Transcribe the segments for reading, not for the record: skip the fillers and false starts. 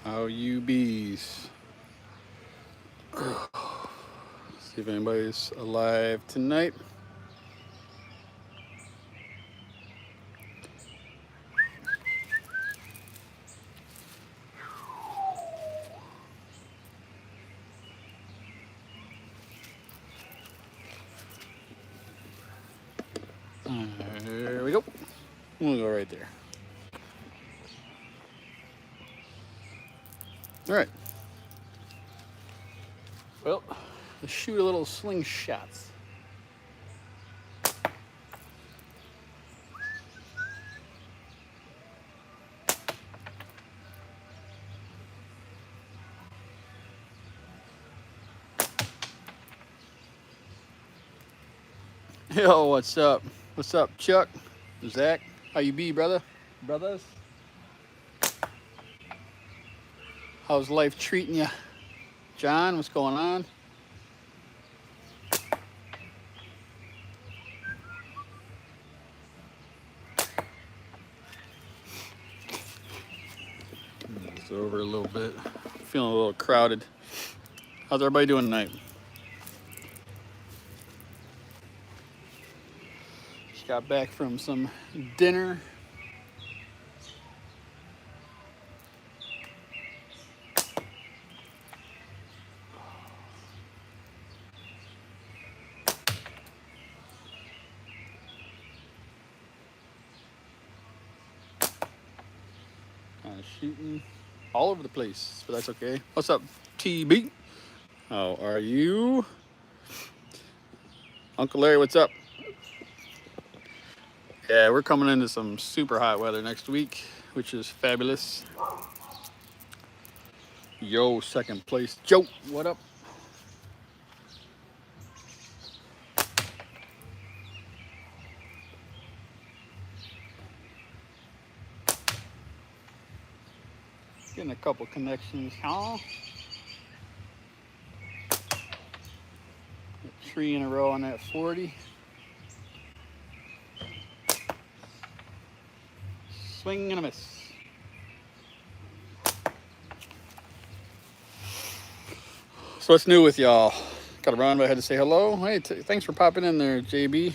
How you bees? See if anybody's alive tonight. There we go. We'll go right there. All right. Well, let's shoot a little slingshots. Yo, what's up? What's up, Chuck? Zach? How you be, brother? Brothers? How's life treating you? John, what's going on? It's over a little bit. Feeling a little crowded. How's everybody doing tonight? Just got back from some dinner. Kind of shooting all over the place, but that's okay. What's up, TB? How are you? Uncle Larry, what's up? Yeah, we're coming into some super hot weather next week, which is fabulous. Yo, second place. Joe, what up? Getting a couple connections, huh? 3 in a row on that 40. Swing and a miss. So what's new with y'all? Got to run, but I had to say hello. Hey, thanks for popping in there, JB.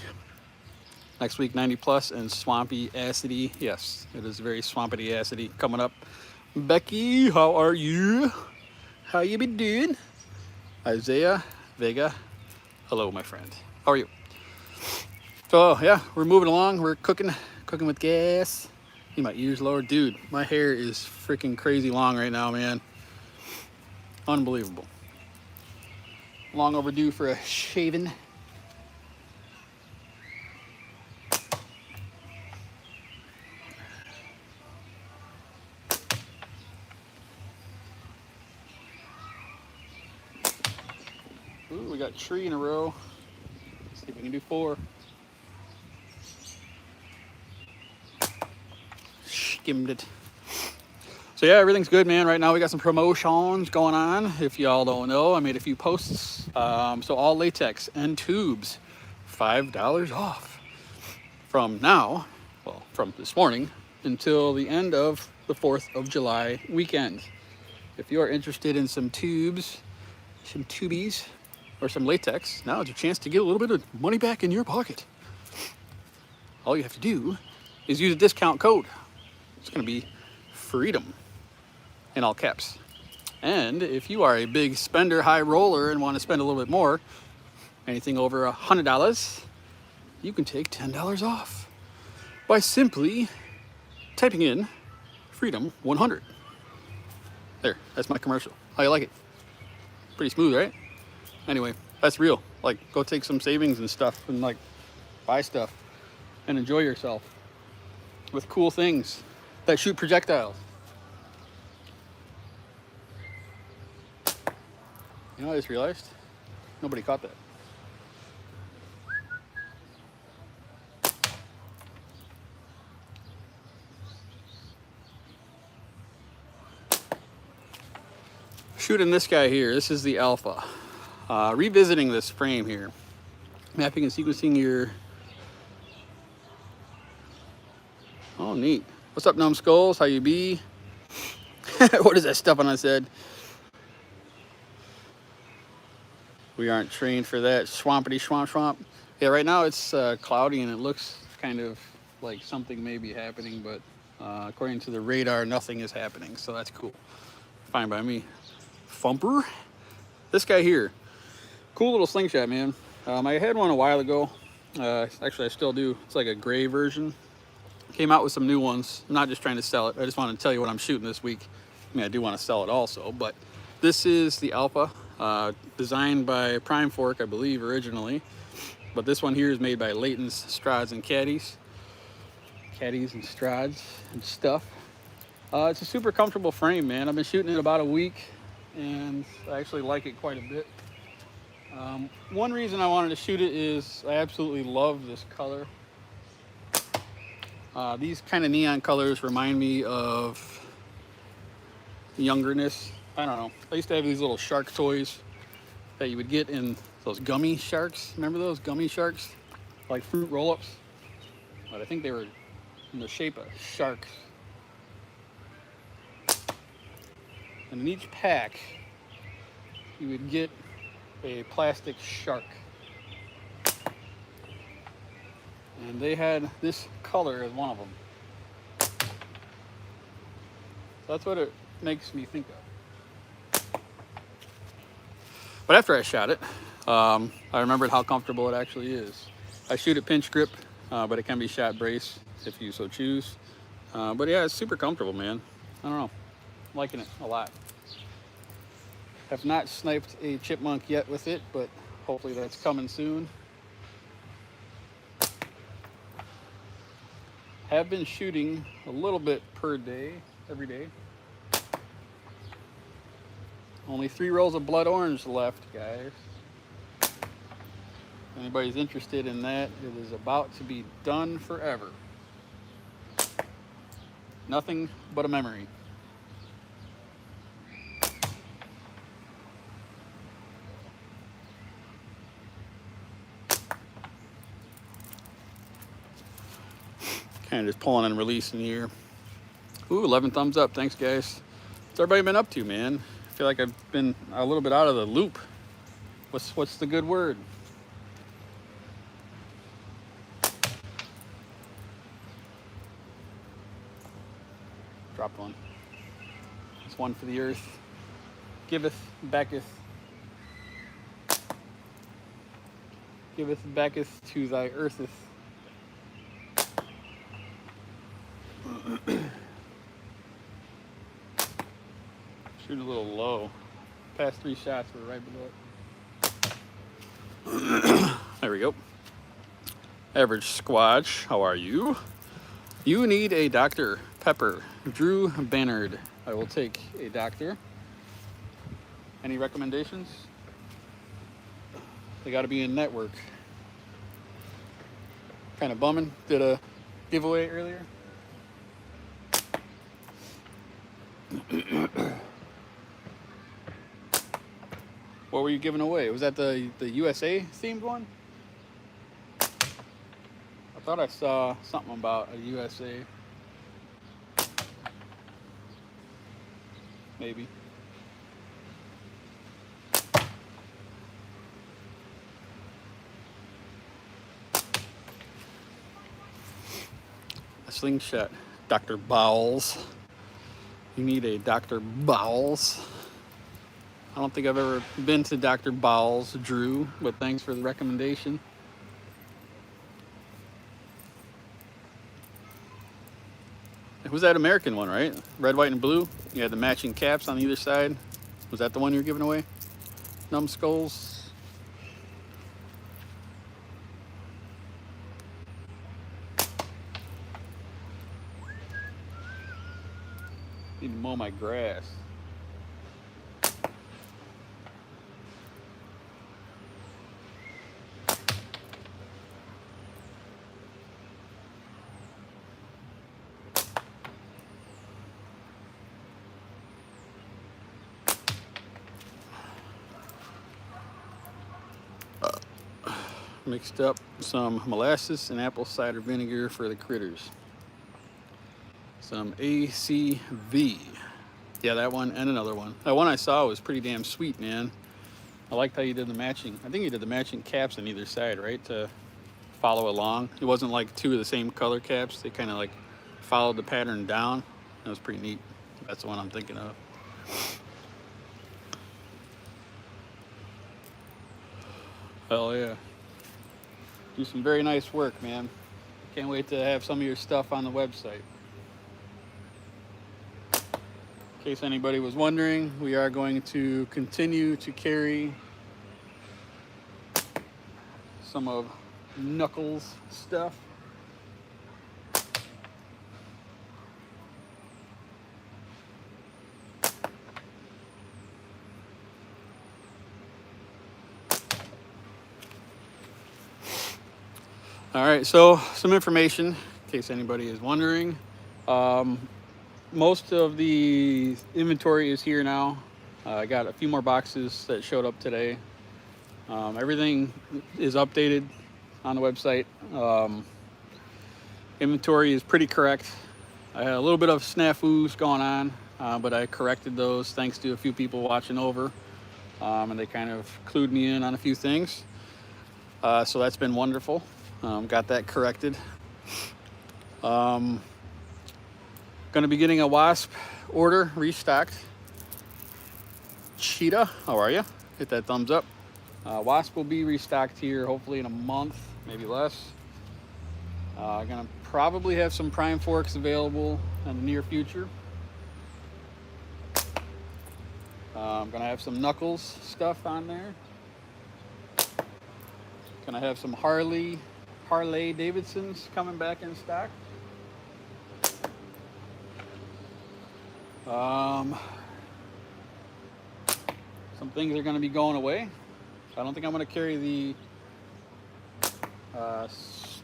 Next week, 90 plus and swampy acidy. Yes, it is very swampy acidy coming up. Becky, how are you? How you been doing? Isaiah, Vega, hello, my friend. How are you? So yeah, we're moving along. We're cooking with gas. See my ears lower, dude. My hair is freaking crazy long right now, man. Unbelievable. Long overdue for a shaving. Ooh, we got tree in a row. Let's see if we can do 4. Skimmed it. So yeah, everything's good, man. Right now we got some promotions going on. If y'all don't know, I made a few posts. So all latex and tubes, $5 off from now, well, from this morning until the end of the 4th of July weekend. If you are interested in some tubes, some tubies, or some latex, now is your chance to get a little bit of money back in your pocket. All you have to do is use a discount code. It's going to be FREEDOM in all caps. And if you are a big spender, high roller, and want to spend a little bit more, anything over $100, you can take $10 off by simply typing in FREEDOM 100. There, that's my commercial. How you like it? Pretty smooth, right? Anyway, that's real. Like, go take some savings and stuff and like buy stuff and enjoy yourself with cool things that shoot projectiles. You know, I just realized nobody caught that. Shooting this guy here. This is the Alpha. Revisiting this frame here. Mapping and sequencing your... Oh, neat. What's up, numbskulls? How you be? What is that stuff on his head? We aren't trained for that. Swampity swamp. Yeah, right now it's cloudy and it looks kind of like something may be happening, but according to the radar, nothing is happening. So that's cool. Fine by me. Fumper. This guy here. Cool little slingshot, man. I had one a while ago. Actually, I still do. It's like a gray version. Came out with some new ones. I'm not just trying to sell it. I just want to tell you what I'm shooting this week. I mean, I do want to sell it also, but this is the Alpha, designed by Prime Fork, I believe, originally. But this one here is made by Layton's Strads and Caddies. Caddies and Strads and stuff. It's a super comfortable frame, man. I've been shooting it about a week, and I actually like it quite a bit. One reason I wanted to shoot it is I absolutely love this color. These kind of neon colors remind me of youngerness. I don't know. I used to have these little shark toys that you would get in those gummy sharks. Remember those gummy sharks? Like fruit roll-ups? But I think they were in the shape of sharks. And in each pack, you would get a plastic shark. And they had this color as one of them. So that's what it makes me think of. But after I shot it, I remembered how comfortable it actually is. I shoot it pinch grip, but it can be shot brace if you so choose. But yeah, it's super comfortable, man. I don't know. I'm liking it a lot. Have not sniped a chipmunk yet with it, but hopefully that's coming soon. Have been shooting a little bit per day, every day. Only 3 rolls of blood orange left, guys. If anybody's interested in that, it is about to be done forever. Nothing but a memory. Kind of just pulling and releasing here. Ooh, 11 thumbs up. Thanks, guys. What's everybody been up to, man? I feel like I've been a little bit out of the loop. What's the good word? Dropped one. It's one for the earth. Giveth, backeth. Giveth, backeth to thy eartheth. Shoot a little low. Past 3 shots were right below it. There we go. Average Squatch, how are you? You need a Dr. Pepper. Drew Bannard. I will take a doctor. Any recommendations? They got to be in network. Kind of bumming. Did a giveaway earlier. What were you giving away? Was that the USA themed one? I thought I saw something about a USA. Maybe. A slingshot. Dr. Bowles. You need a Dr. Bowles. I don't think I've ever been to Dr. Bowles, Drew, but thanks for the recommendation. It was that American one, right? Red, white, and blue. You had the matching caps on either side. Was that the one you were giving away? Numbskulls. Need to mow my grass. Mixed up some molasses and apple cider vinegar for the critters. Some ACV. Yeah, that one and another one. That one I saw was pretty damn sweet, man. I liked how you did the matching. I think you did the matching caps on either side, right? To follow along. It wasn't like two of the same color caps. They kind of like followed the pattern down. That was pretty neat. That's the one I'm thinking of. Hell yeah. Do some very nice work, man. Can't wait to have some of your stuff on the website. In case anybody was wondering, we are going to continue to carry some of Knuckles' stuff. All right, so some information in case anybody is wondering. Most of the inventory is here now. I got a few more boxes that showed up today. Everything is updated on the website. Inventory is pretty correct. I had a little bit of snafus going on, but I corrected those thanks to a few people watching over, and they kind of clued me in on a few things. So that's been wonderful. Got that corrected. Going to be getting a wasp order restocked. Cheetah, how are you? Hit that thumbs up. Wasp will be restocked here hopefully in a month, maybe less. Gonna probably have some prime forks available in the near future. I'm gonna have some Knuckles stuff on there. Gonna have some Harley Davidsons coming back in stock. Some things are going to be going away. I don't think I'm going to carry the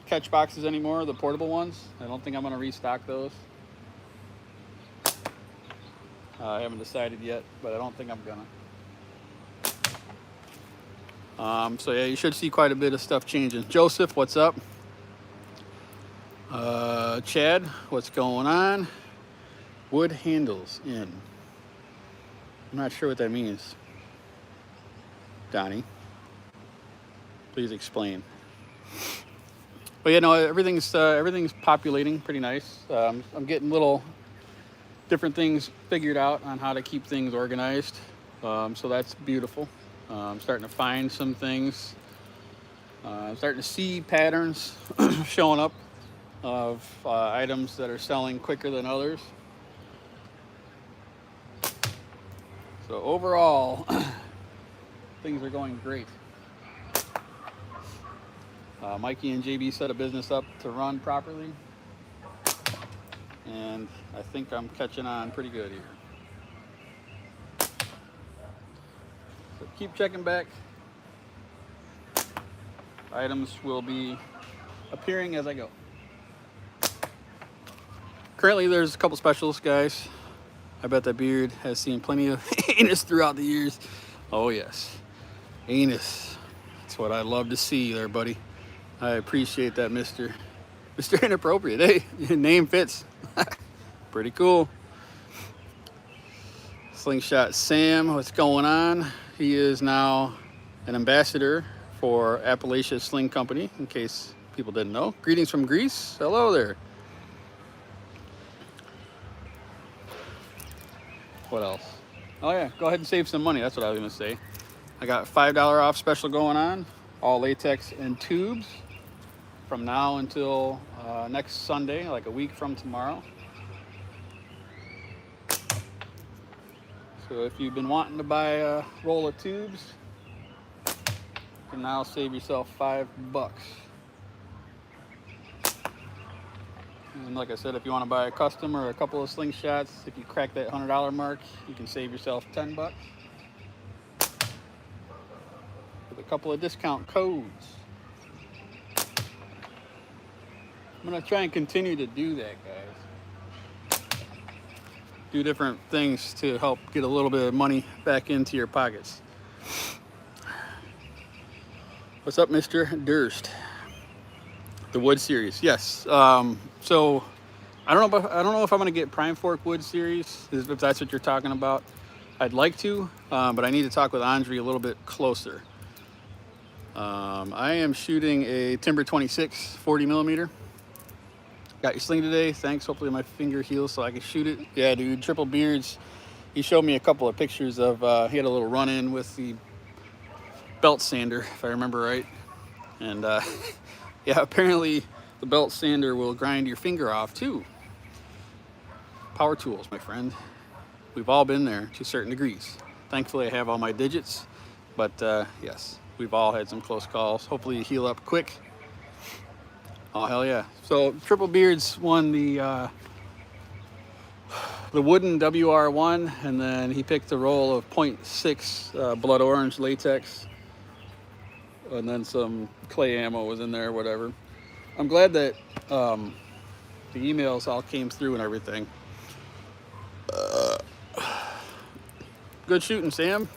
catch boxes anymore, the portable ones. I don't think I'm going to restock those. I haven't decided yet, but I don't think I'm gonna. So yeah, you should see quite a bit of stuff changing. Joseph, what's up? Chad, what's going on? Wood handles in. I'm not sure what that means. Donnie, please explain. But yeah, no, everything's populating pretty nice. I'm getting little different things figured out on how to keep things organized. So that's beautiful. I'm starting to find some things. I'm starting to see patterns showing up of items that are selling quicker than others. So overall, things are going great. Mikey and JB set a business up to run properly, and I think I'm catching on pretty good here. So keep checking back. Items will be appearing as I go. Currently, there's a couple specials, guys. I bet that beard has seen plenty of anus throughout the years. Oh yes, anus. That's what I love to see there, buddy. I appreciate that, Mr. Inappropriate. Hey, your name fits. Pretty cool. Slingshot Sam, what's going on? He is now an ambassador for Appalachia Sling Company, in case people didn't know. Greetings from Greece. Hello there. What else? Oh yeah, go ahead and save some money. That's what I was gonna say. I got $5 off special going on. All latex and tubes from now until next Sunday, like a week from tomorrow. So if you've been wanting to buy a roll of tubes, you can now save yourself $5. And like I said, if you want to buy a custom or a couple of slingshots, if you crack that $100 mark, you can save yourself $10 with a couple of discount codes. I'm going to try and continue to do that, guys. Do different things to help get a little bit of money back into your pockets. What's up, Mr. Durst? The Wood series, yes. So I don't know if I'm gonna get Prime Fork Wood Series, if that's what you're talking about. I'd like to, but I need to talk with Andre a little bit closer. I am shooting a Timber 26 40 millimeter. Got your sling today. Thanks. Hopefully my finger heals so I can shoot it. Yeah, dude. Triple Beards. He showed me a couple of pictures of. He had a little run-in with the belt sander, if I remember right. And yeah, apparently the belt sander will grind your finger off too. Power tools, my friend. We've all been there to certain degrees. Thankfully, I have all my digits, but yes, we've all had some close calls. Hopefully, you heal up quick. Oh hell yeah! So Triple Beards won the wooden WR1, and then he picked the roll of 0.6 blood orange latex, and then some clay ammo was in there, whatever. I'm glad that the emails all came through and everything. Good shooting, Sam.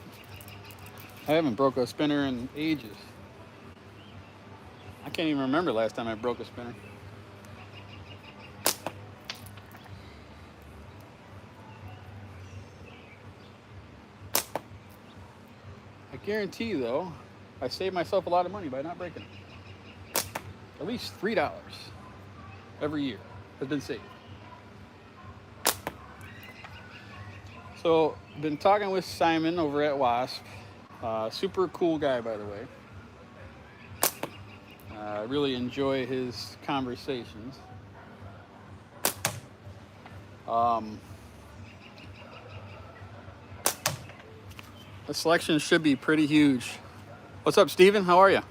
I haven't broke a spinner in ages. I can't even remember last time I broke a spinner. I guarantee you, though, I saved myself a lot of money by not breaking it. At least $3 every year has been saved. So, been talking with Simon over at Wasp. Super cool guy, by the way. I really enjoy his conversations. The selection should be pretty huge. What's up, Steven? How are you?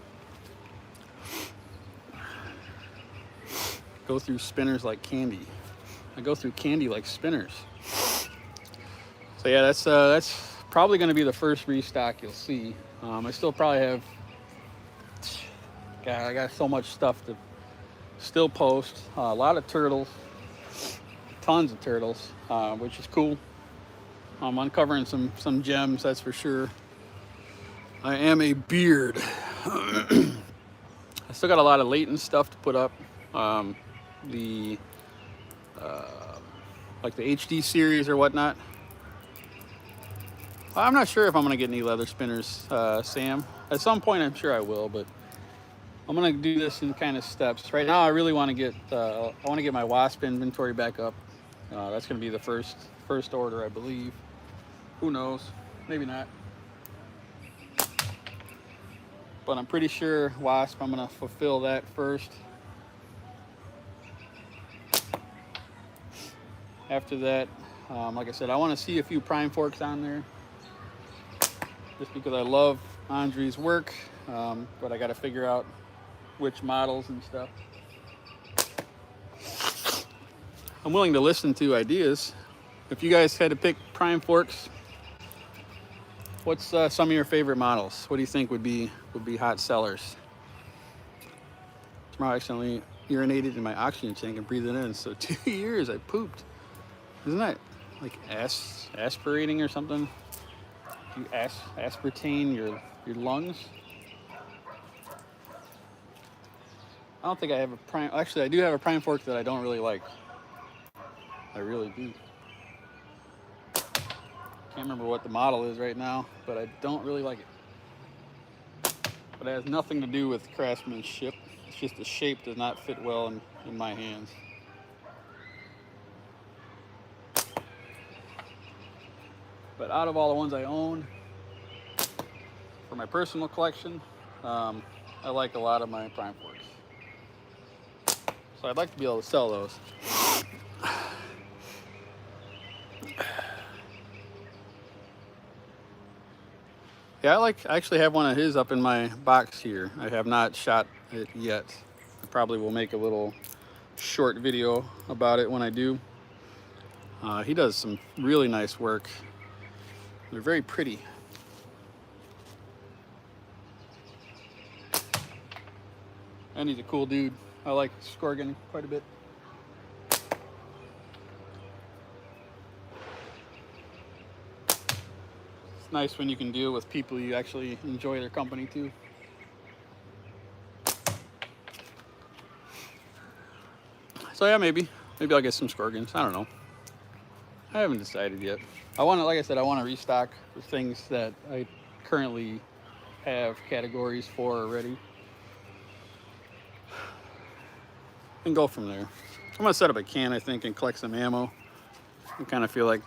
Go through spinners like candy. I go through candy like spinners. So yeah, that's probably going to be the first restock you'll see. I still probably have. God, I got so much stuff to still post. A lot of turtles, tons of turtles, which is cool. I'm uncovering some gems, that's for sure. I am a beard. I still got a lot of latent stuff to put up. Like the HD series or whatnot. I'm not sure if I'm gonna get any leather spinners, Sam. At some point, I'm sure I will, but I'm gonna do this in kind of steps. Right now, I really want to get my Wasp inventory back up. That's gonna be the first order, I believe. Who knows? Maybe not. But I'm pretty sure Wasp, I'm gonna fulfill that first. After that, like I said, I want to see a few Prime Forks on there. Just because I love Andre's work, but I got to figure out which models and stuff. I'm willing to listen to ideas. If you guys had to pick Prime Forks, what's some of your favorite models? What do you think would be hot sellers? Tomorrow I accidentally urinated in my oxygen tank and breathed it in, so 2 years I pooped. Isn't that like aspirating or something? You aspartame your lungs. I don't think I have a prime. Actually, I do have a Prime Fork that I don't really like. I really do. Can't remember what the model is right now, but I don't really like it. But it has nothing to do with craftsmanship. It's just the shape does not fit well in my hands. But out of all the ones I own, for my personal collection, I like a lot of my Prime Forks. So I'd like to be able to sell those. Yeah, I actually have one of his up in my box here. I have not shot it yet. I probably will make a little short video about it when I do. He does some really nice work. They're very pretty. And he's a cool dude. I like Scorgan quite a bit. It's nice when you can deal with people you actually enjoy their company too. So yeah, maybe Maybe I'll get some scorpions. I don't know. I haven't decided yet. I want to, like I said, I want to restock the things that I currently have categories for already, and go from there. I'm gonna set up a can, I think, and collect some ammo. I kind of feel like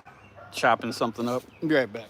chopping something up. I'll be right back.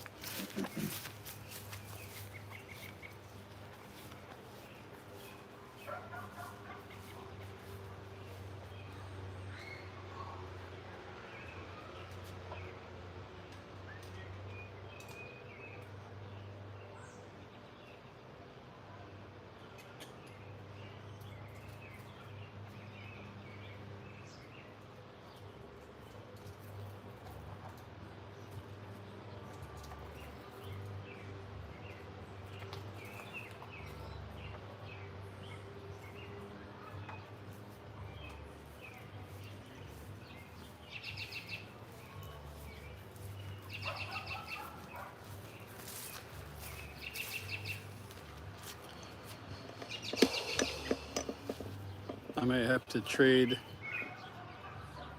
I may have to trade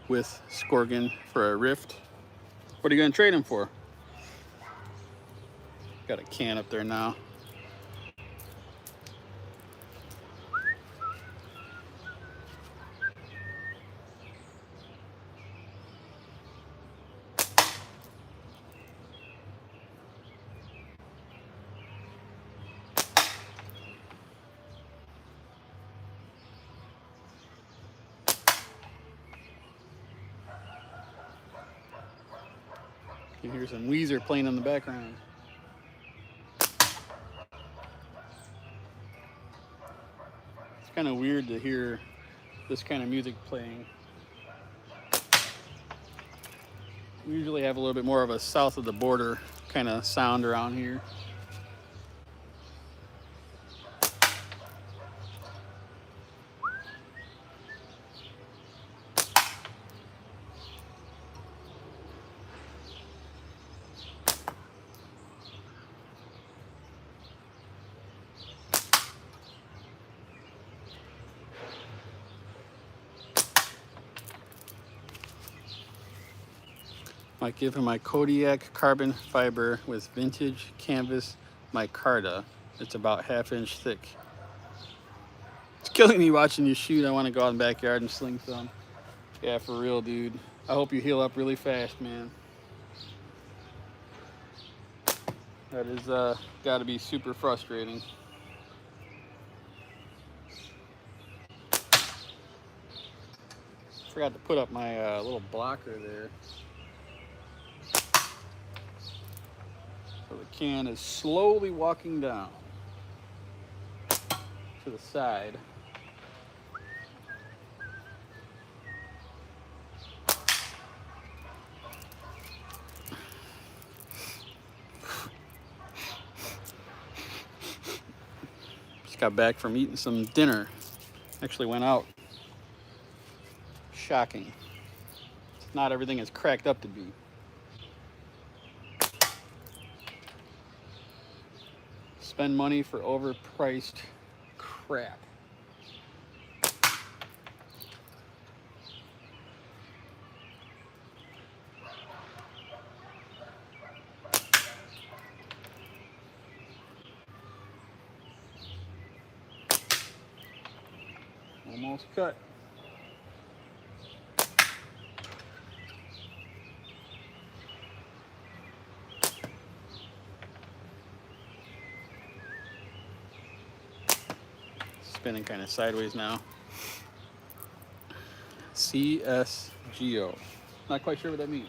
with Scorpion for a Rift. What are you gonna trade him for? Got a can up there now. You can hear some Weezer playing in the background. It's kind of weird to hear this kind of music playing. We usually have a little bit more of a south of the border kind of sound around here. Might give him my Kodiak carbon fiber with vintage canvas micarta. It's about 1/2 inch thick. It's killing me watching you shoot. I want to go out in the backyard and sling some. Yeah, for real, dude. I hope you heal up really fast, man. That is got to be super frustrating. Forgot to put up my little blocker there. So the can is slowly walking down to the side. Just got back from eating some dinner. Actually went out. Shocking. Not everything is cracked up to be. Spend money for overpriced crap. Almost cut. Spinning kind of sideways now. CSGO. Not quite sure what that means.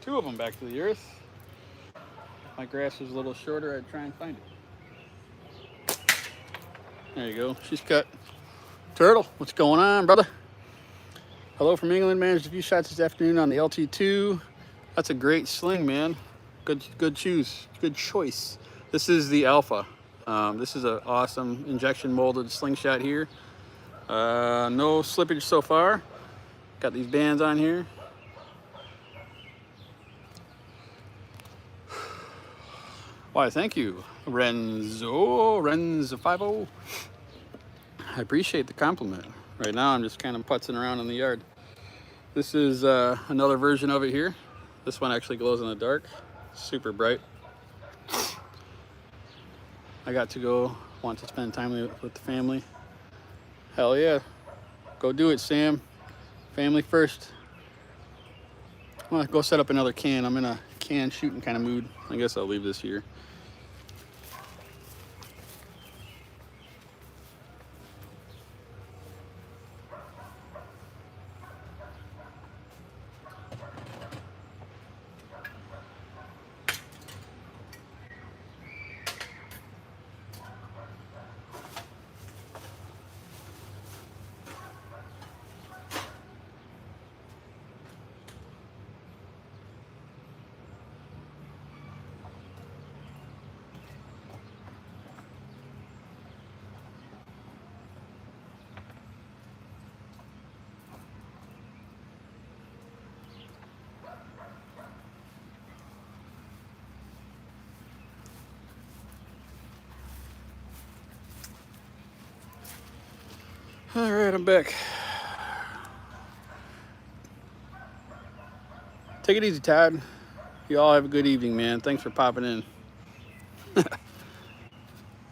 Two of them back to the earth. If my grass was a little shorter, I'd try and find it. There you go. She's cut. Turtle, what's going on, brother? Hello from England. Managed a few shots this afternoon on the LT2. That's a great sling, man. Good choose. Good choice. This is the Alpha. This is an awesome injection molded slingshot here. No slippage so far. Got these bands on here. Why, thank you, Renzo50. I appreciate the compliment. Right now I'm just kind of putzing around in the yard. This is another version of it here. This one actually glows in the dark, super bright. I got to want to spend time with the family. Hell yeah, go do it, Sam. Family first. I'm gonna go set up another can. I'm in a can shooting kind of mood. I guess I'll leave this here. All right, I'm back. Take it easy, Todd. You all have a good evening, man. Thanks for popping in.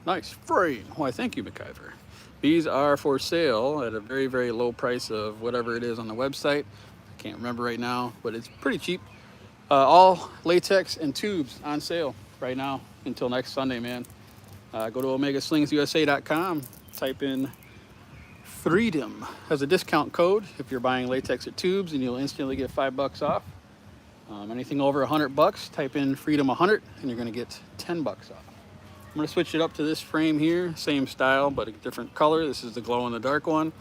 Nice frame. Why, thank you, McIver. These are for sale at a very, very low price of whatever it is on the website. I can't remember right now, but it's pretty cheap. All latex and tubes on sale right now until next Sunday, man. Go to omegaslingsUSA.com, type in Freedom has a discount code if you're buying latex or tubes, and you'll instantly get $5 off. Anything over $100, type in Freedom 100, and you're going to get $10 off. I'm going to switch it up to this frame here, same style but a different color. This is the glow in the dark one,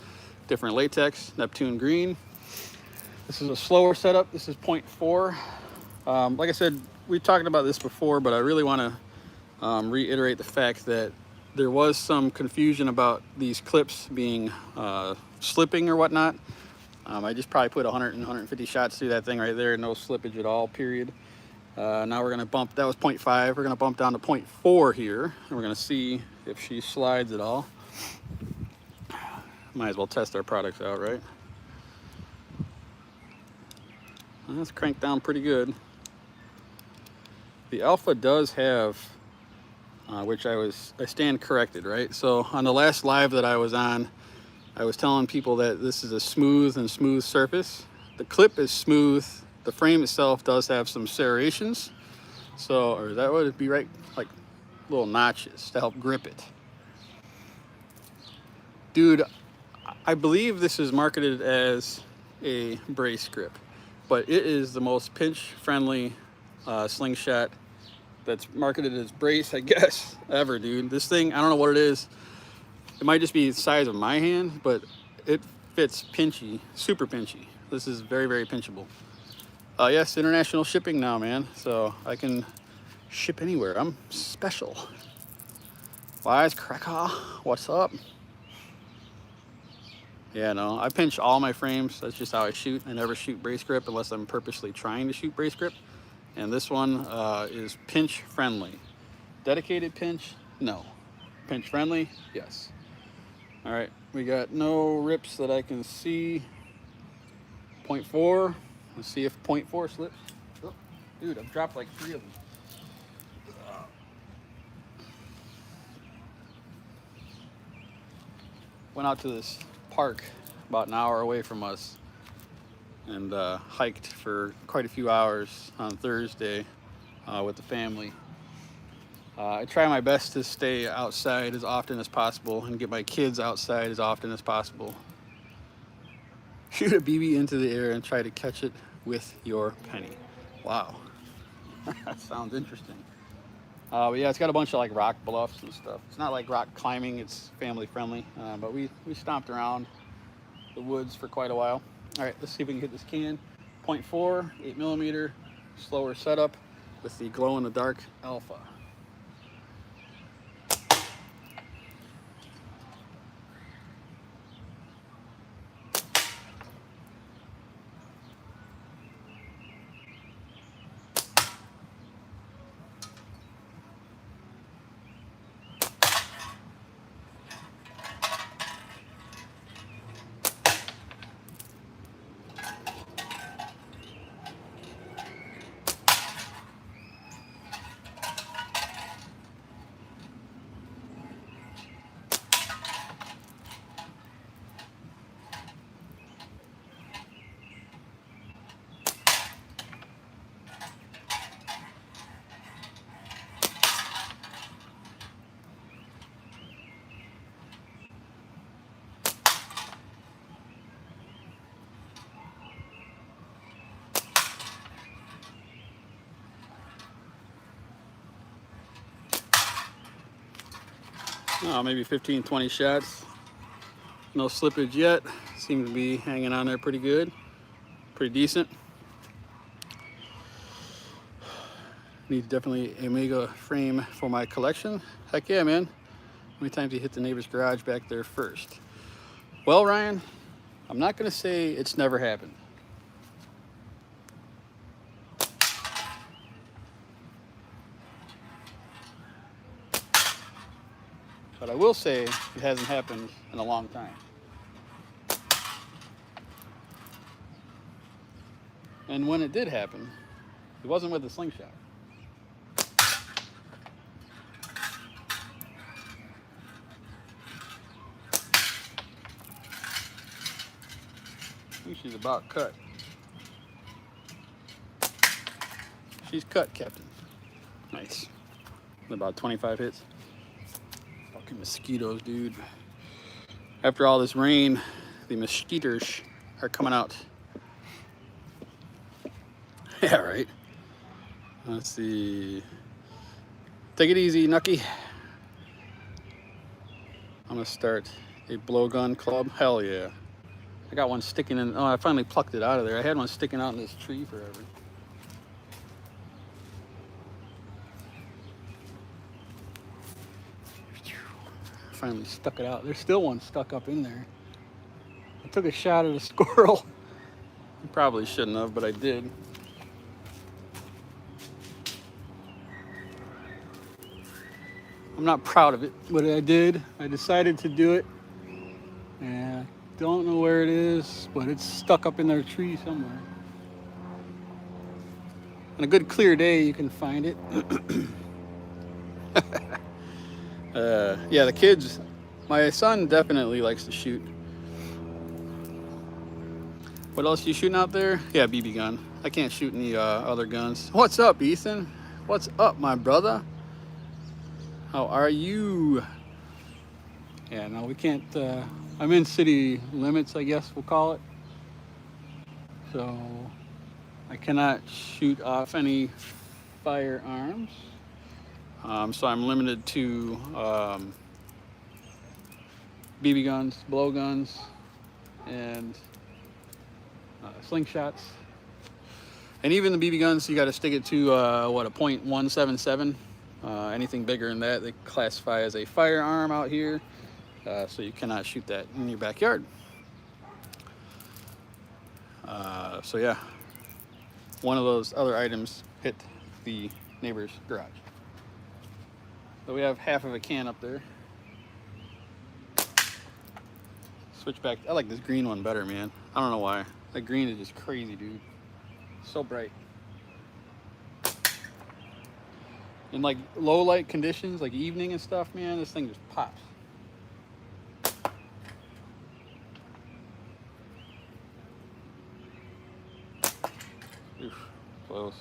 different latex, Neptune green. This is a slower setup. This is 0.4. Like I said, we talked about this before, but I really want to reiterate the fact that there was some confusion about these clips being slipping or whatnot. I just probably put 100 and 150 shots through that thing right there, no slippage at all, period. Now we're gonna bump, that was 0.5, we're gonna bump down to 0.4 here, and we're gonna see if she slides at all. Might as well test our products out, right? Well, that's cranked down pretty good. The Alpha does have which I stand corrected, right? So on the last live that I was on, I was telling people that this is a smooth surface. The clip is smooth. The frame itself does have some serrations. So, or that would be right, like little notches to help grip it. Dude, I believe this is marketed as a brace grip, but it is the most pinch-friendly slingshot that's marketed as brace, I guess, ever, dude. This thing, I don't know what it is. It might just be the size of my hand, but it fits pinchy, super pinchy. This is very, very pinchable. Yes, international shipping now, man. So I can ship anywhere. I'm special. Wise Cracker, what's up? Yeah, no, I pinch all my frames. That's just how I shoot. I never shoot brace grip unless I'm purposely trying to shoot brace grip. And this one is pinch friendly. Dedicated pinch? No. Pinch friendly? Yes. All right, we got no rips that I can see. 0.4. Let's see if 0.4 slips. Oh, dude, I've dropped like 3 of them. Went out to this park about an hour away from us and hiked for quite a few hours on Thursday with the family. I try my best to stay outside as often as possible and get my kids outside as often as possible. Shoot a BB into the air and try to catch it with your penny. Wow, that sounds interesting. But yeah, it's got a bunch of like rock bluffs and stuff. It's not like rock climbing, it's family friendly. But we stomped around the woods for quite a while. All right, let's see if we can hit this can. 0.4, 8mm, slower setup with the glow in the dark Alpha. maybe 15, 20 shots. No slippage yet. Seems to be hanging on there pretty good, pretty decent. Need definitely a mega frame for my collection. Heck yeah, man. How many times you hit the neighbor's garage back there first? Well, Ryan, I'm not gonna say it's never happened. But I will say it hasn't happened in a long time. And when it did happen, it wasn't with a slingshot. I think she's about cut. She's cut, Captain. Nice. About 25 hits. Fucking mosquitoes, dude. After all this rain, the mosquitoes are coming out. Yeah, right. Let's see. Take it easy, Nucky. I'm gonna start a blowgun club. Hell yeah. I got one sticking in. Oh, I finally plucked it out of there. I had one sticking out in this tree forever. Finally stuck it out. There's still one stuck up in there. I took a shot at a squirrel. I probably shouldn't have, but I did. I'm not proud of it, but I did. I decided to do it. And I don't know where it is, but it's stuck up in their tree somewhere. On a good clear day, you can find it. Yeah, the kids, my son definitely likes to shoot. What else are you shooting out there? Yeah, BB gun. I can't shoot any other guns. What's up, Ethan? What's up, my brother? How are you? Yeah, no, we can't. I'm in city limits, I guess we'll call it. So I cannot shoot off any firearms. So I'm limited to BB guns, blowguns, and slingshots. And even the BB guns, you got to stick it to what, a .177. Anything bigger than that, they classify as a firearm out here. So you cannot shoot that in your backyard. So yeah, one of those other items hit the neighbor's garage. So we have half of a can up there. Switch back. I like this green one better, man. I don't know why. That green is just crazy, dude. So bright. In like low light conditions, like evening and stuff, man, this thing just pops. Oof, close.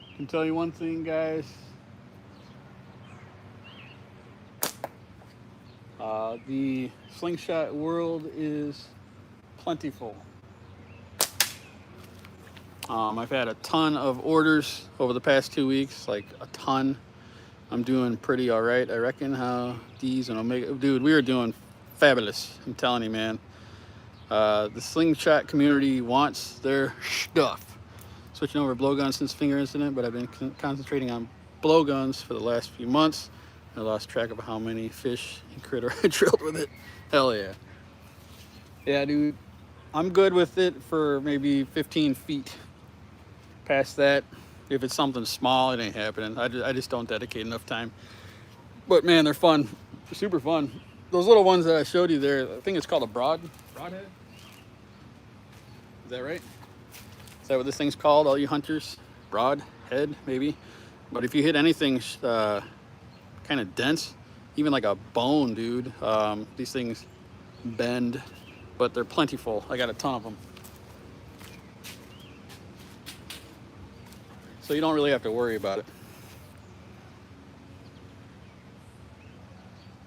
I can tell you one thing, guys. The slingshot world is plentiful. I've had a ton of orders over the past 2 weeks, like a ton. I'm doing pretty all right, I reckon. How DeeeZ and Omega, dude, we are doing fabulous. I'm telling you, man. The slingshot community wants their stuff. Switching over blowguns since finger incident, but I've been concentrating on blowguns for the last few months. I lost track of how many fish and critter I drilled with it. Hell yeah. Yeah, dude, I'm good with it for maybe 15 feet. Past that, if it's something small, it ain't happening. I just don't dedicate enough time. But man, they're fun. They're super fun. Those little ones that I showed you there, I think it's called a broadhead. Is that right? Is that what this thing's called, all you hunters? Broadhead, maybe? But if you hit anything kind of dense, even like a bone, dude, these things bend, but they're plentiful. I got a ton of them. So you don't really have to worry about it.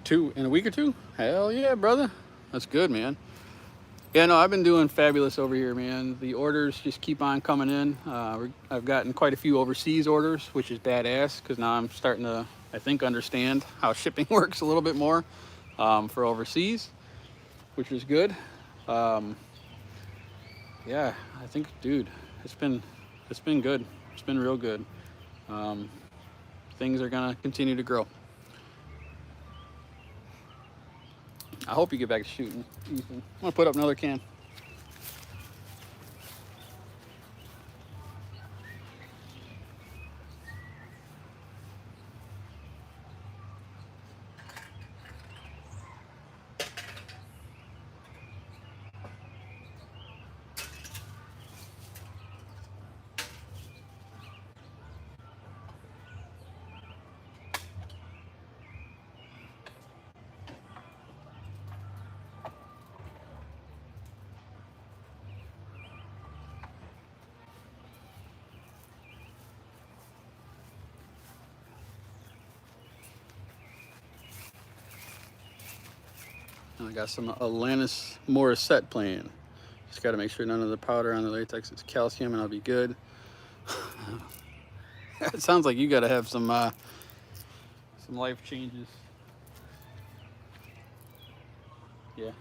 In a week or two? Hell yeah, brother. That's good, man. Yeah, no, I've been doing fabulous over here, man. The orders just keep on coming in. I've gotten quite a few overseas orders, which is badass, because now I'm starting to, I think, understand how shipping works a little bit more for overseas, which is good. Yeah, I think, dude, it's been good. It's been real good. Things are gonna continue to grow. I hope you get back to shooting, Ethan. I'm gonna put up another can. I got some Alanis Morissette playing. Just got to make sure none of the powder on the latex is calcium, and I'll be good. It sounds like you got to have some life changes. Yeah.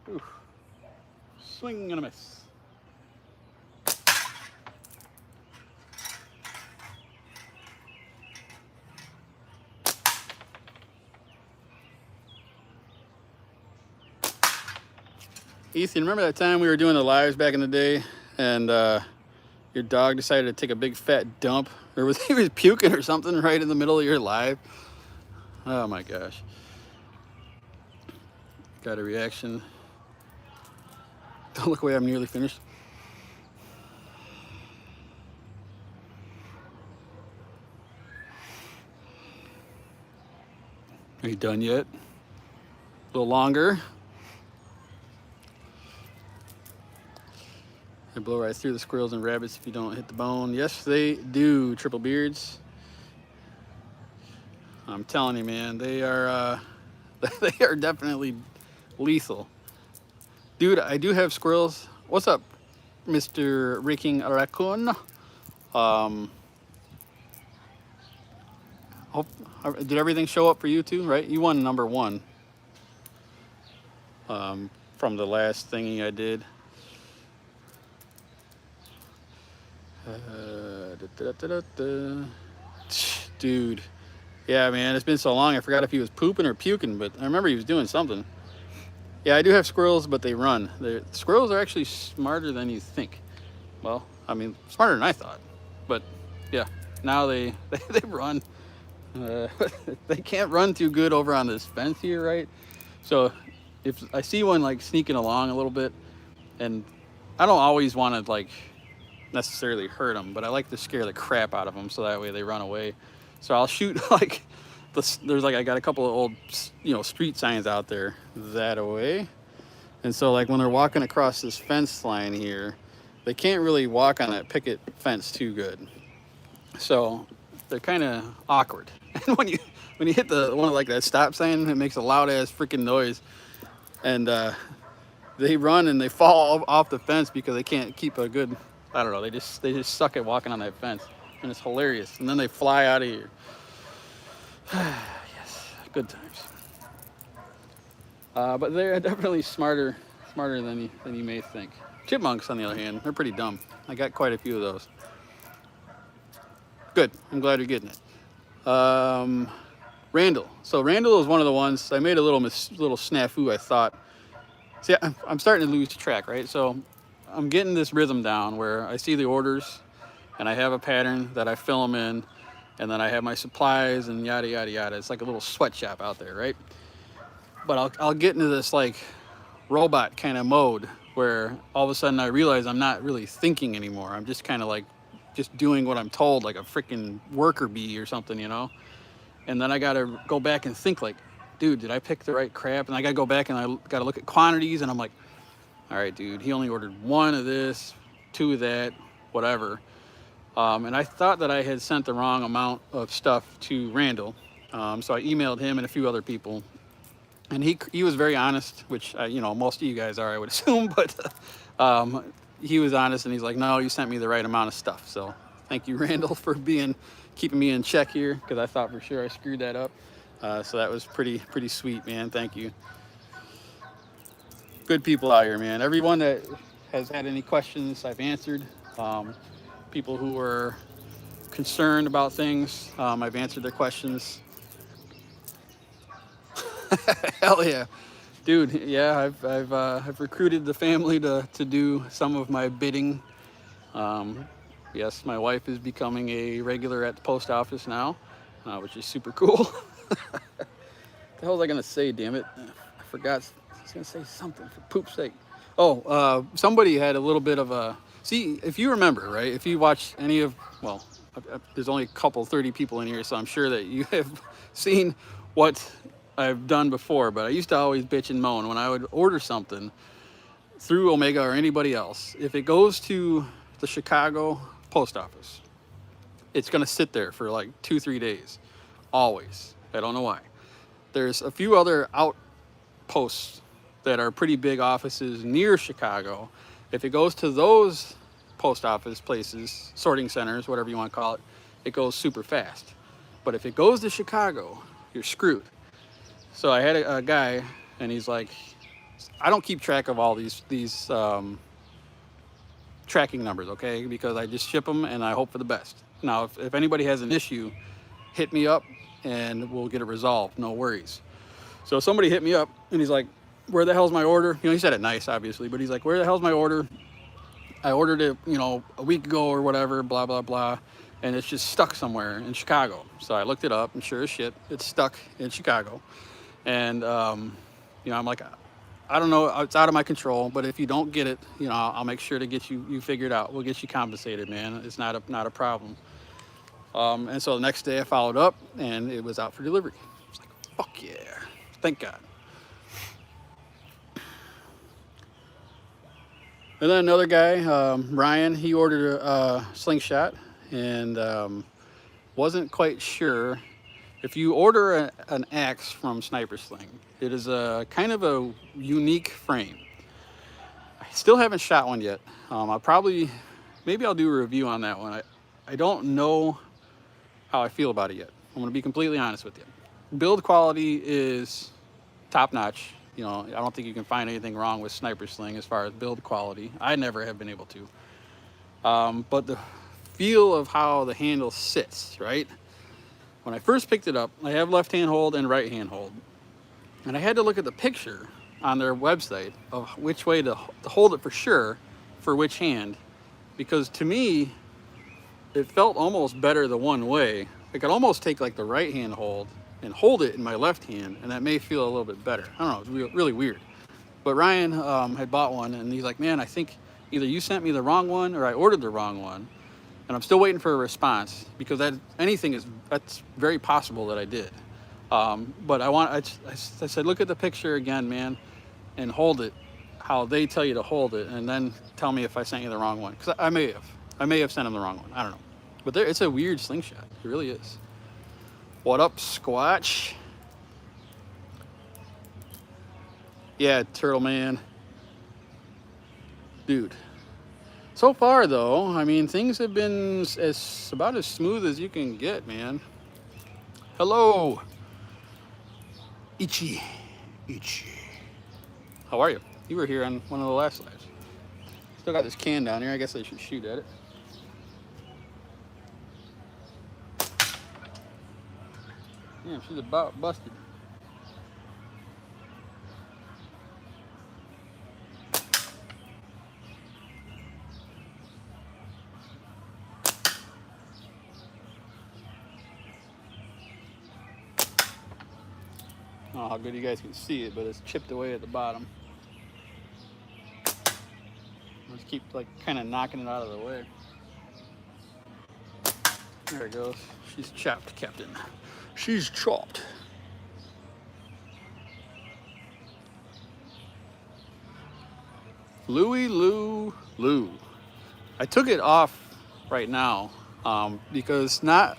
Ooh. Swing and a miss. Ethan, remember that time we were doing the lives back in the day, and your dog decided to take a big fat dump, or was he was puking or something right in the middle of your live? Oh my gosh. Got a reaction. Don't look away, I'm nearly finished. Are you done yet? A little longer. They blow right through the squirrels and rabbits if you don't hit the bone. Yes, they do, Triple Beards. I'm telling you, man, they are they are definitely lethal. Dude, I do have squirrels. What's up, Mr. Raking Raccoon? Did everything show up for you too, right? You won number 1 from the last thingy I did. Dude, yeah, man, it's been so long. I forgot if he was pooping or puking, but I remember he was doing something. Yeah, I do have squirrels, but they run. Squirrels are actually smarter than you think. Well, I mean, smarter than I thought. But yeah, now they run. They can't run too good over on this fence here, right? So if I see one like sneaking along a little bit, and I don't always want to like necessarily hurt them, but I like to scare the crap out of them so that way they run away. So I'll shoot like there's like I got a couple of old street signs out there that away, and so like when they're walking across this fence line here, they can't really walk on that picket fence too good, so they're kind of awkward. And when you hit the one like that stop sign, it makes a loud ass freaking noise, and they run and they fall off the fence because they can't keep a good, I don't know, they just suck at walking on that fence, and it's hilarious. And then they fly out of here. Yes, good times. But they're definitely smarter than you may think. Chipmunks, on the other hand, they're pretty dumb. I got quite a few of those. Good, I'm glad you're getting it. Randall. So Randall is one of the ones, I made a little snafu, I thought. See, I'm starting to lose track, right? So I'm getting this rhythm down where I see the orders and I have a pattern that I fill them in, and then I have my supplies and yada, yada, yada. It's like a little sweatshop out there, right? but I'll get into this like robot kind of mode where all of a sudden I realize I'm not really thinking anymore. I'm just kind of like just doing what I'm told, like a freaking worker bee or something, you know? And then I got to go back and think like, dude, did I pick the right crap? And I got to go back and I got to look at quantities, and I'm like, all right, dude, he only ordered one of this, two of that, whatever. And I thought that I had sent the wrong amount of stuff to Randall. So I emailed him and a few other people, and he was very honest, which you know, most of you guys are, I would assume, but he was honest, and he's like, no, you sent me the right amount of stuff. So thank you, Randall, for keeping me in check here, because I thought for sure I screwed that up. So that was pretty sweet, man. Thank you. Good people out here, man. Everyone that has had any questions, I've answered. People who were concerned about things, I've answered their questions. Hell yeah, dude. Yeah, I've recruited the family to do some of my bidding. Yes, my wife is becoming a regular at the post office now, which is super cool. What the hell was I gonna say? Damn it, I forgot. I was gonna say something for poop's sake. Oh, somebody had a little bit of a. See, if you remember, right? If you watch any of, well, there's only a couple 30 people in here, so I'm sure that you have seen what I've done before. But I used to always bitch and moan when I would order something through Omega or anybody else. If it goes to the Chicago post office, it's gonna sit there for like 2-3 days, always. I don't know why. There's a few other outposts that are pretty big offices near Chicago. If it goes to those post office places, sorting centers, whatever you want to call it, it goes super fast. But if it goes to Chicago, you're screwed. So I had a guy, and he's like, I don't keep track of all these tracking numbers, okay? Because I just ship them and I hope for the best. Now, if anybody has an issue, hit me up and we'll get it resolved. No worries. So somebody hit me up and he's like, where the hell's my order? You know, he said it nice, obviously, but he's like, where the hell's my order? I ordered it, you know, a week ago or whatever, blah, blah, blah. And it's just stuck somewhere in Chicago. So I looked it up, and sure as shit, it's stuck in Chicago. And, you know, I'm like, I don't know, it's out of my control, but if you don't get it, you know, I'll make sure to get you figured out. We'll get you compensated, man. It's not a problem. And so the next day I followed up, and it was out for delivery. I was like, fuck yeah, thank God. And then another guy, Ryan, he ordered a slingshot, and wasn't quite sure. If you order an axe from Sniper Sling, it is a kind of a unique frame. I still haven't shot one yet. Maybe I'll do a review on that one. I don't know how I feel about it yet. I'm gonna be completely honest with you. Build quality is top notch. You know, I don't think you can find anything wrong with Sniper Sling as far as build quality. I never have been able to. But the feel of how the handle sits, right? When I first picked it up, I have left hand hold and right hand hold. And I had to look at the picture on their website of which way to hold it for sure, for which hand. Because to me, it felt almost better the one way. I could almost take like the right hand hold and hold it in my left hand, and that may feel a little bit better. I don't know, it's really weird. But Ryan had bought one, and he's like, man, I think either you sent me the wrong one or I ordered the wrong one. And I'm still waiting for a response, because that's very possible that I did. But I said, look at the picture again, man, and hold it how they tell you to hold it, and then tell me if I sent you the wrong one. Because I may have sent him the wrong one. I don't know. But it's a weird slingshot. It really is. What up, Squatch? Yeah, Turtle Man. Dude. So far, though, I mean, things have been about as smooth as you can get, man. Hello. Ichi. How are you? You were here on one of the last lives. Still got this can down here. I guess I should shoot at it. Damn, she's about busted. don't know how good you guys can see it, but it's chipped away at the bottom. Just keep like kind of knocking it out of the way. There it goes. She's chopped, Captain. She's chopped. Louie Lou Lou. I took it off right now because I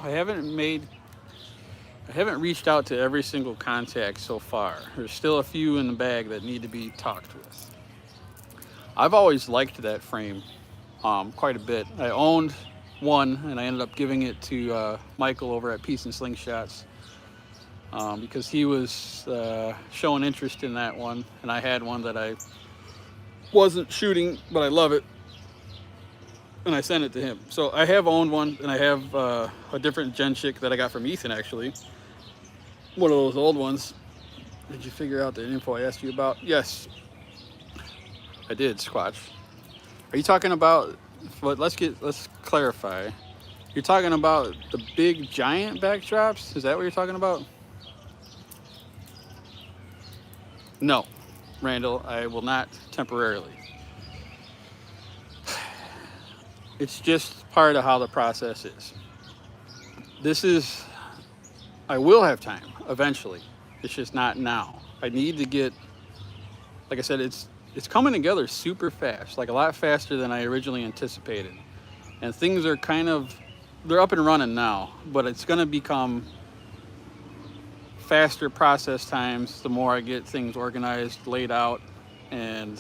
haven't reached out to every single contact so far. There's still a few in the bag that need to be talked with. I've always liked that frame quite a bit. I owned one and I ended up giving it to Michael over at Peace and Slingshots because he was showing interest in that one, and I had one that I wasn't shooting, but I love it, and I sent it to him. So I have owned one, and I have a different Gen Chick that I got from Ethan, actually. One of those old ones. Did you figure out the info I asked you about? Yes, I did, Squatch. Are you talking about, but let's clarify. You're talking about the big giant backdrops? Is that what you're talking about? No, Randall, I will not temporarily. It's just part of how the process is. I will have time eventually. It's just not now. I need to get, like I said, it's coming together super fast, like a lot faster than I originally anticipated. And things are they're up and running now, but it's gonna become faster process times the more I get things organized, laid out, and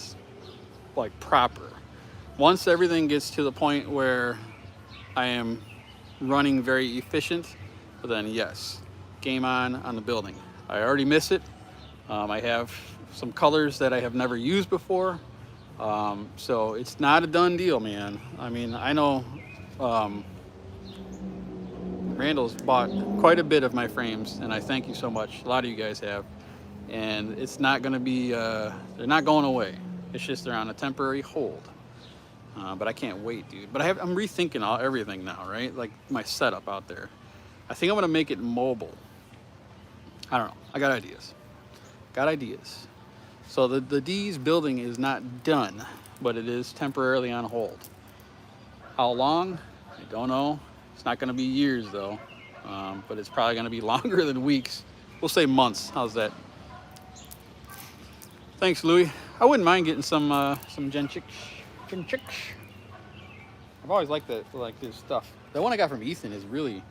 like proper. Once everything gets to the point where I am running very efficient, then yes, game on the building. I already miss it. I have some colors that I have never used before. So it's not a done deal, man. I mean, I know Randall's bought quite a bit of my frames, and I thank you so much. A lot of you guys have. And it's not gonna be, they're not going away. It's just they're on a temporary hold. But I can't wait, dude. But I'm rethinking everything now, right? Like my setup out there. I think I'm gonna make it mobile. I don't know, I got ideas. So the DeeeZ building is not done, but it is temporarily on hold. How long? I don't know. It's not gonna be years though, but it's probably gonna be longer than weeks. We'll say months. How's that? Thanks, Louie. I wouldn't mind getting some Gen Chicks. I've always liked this stuff. The one I got from Ethan is really,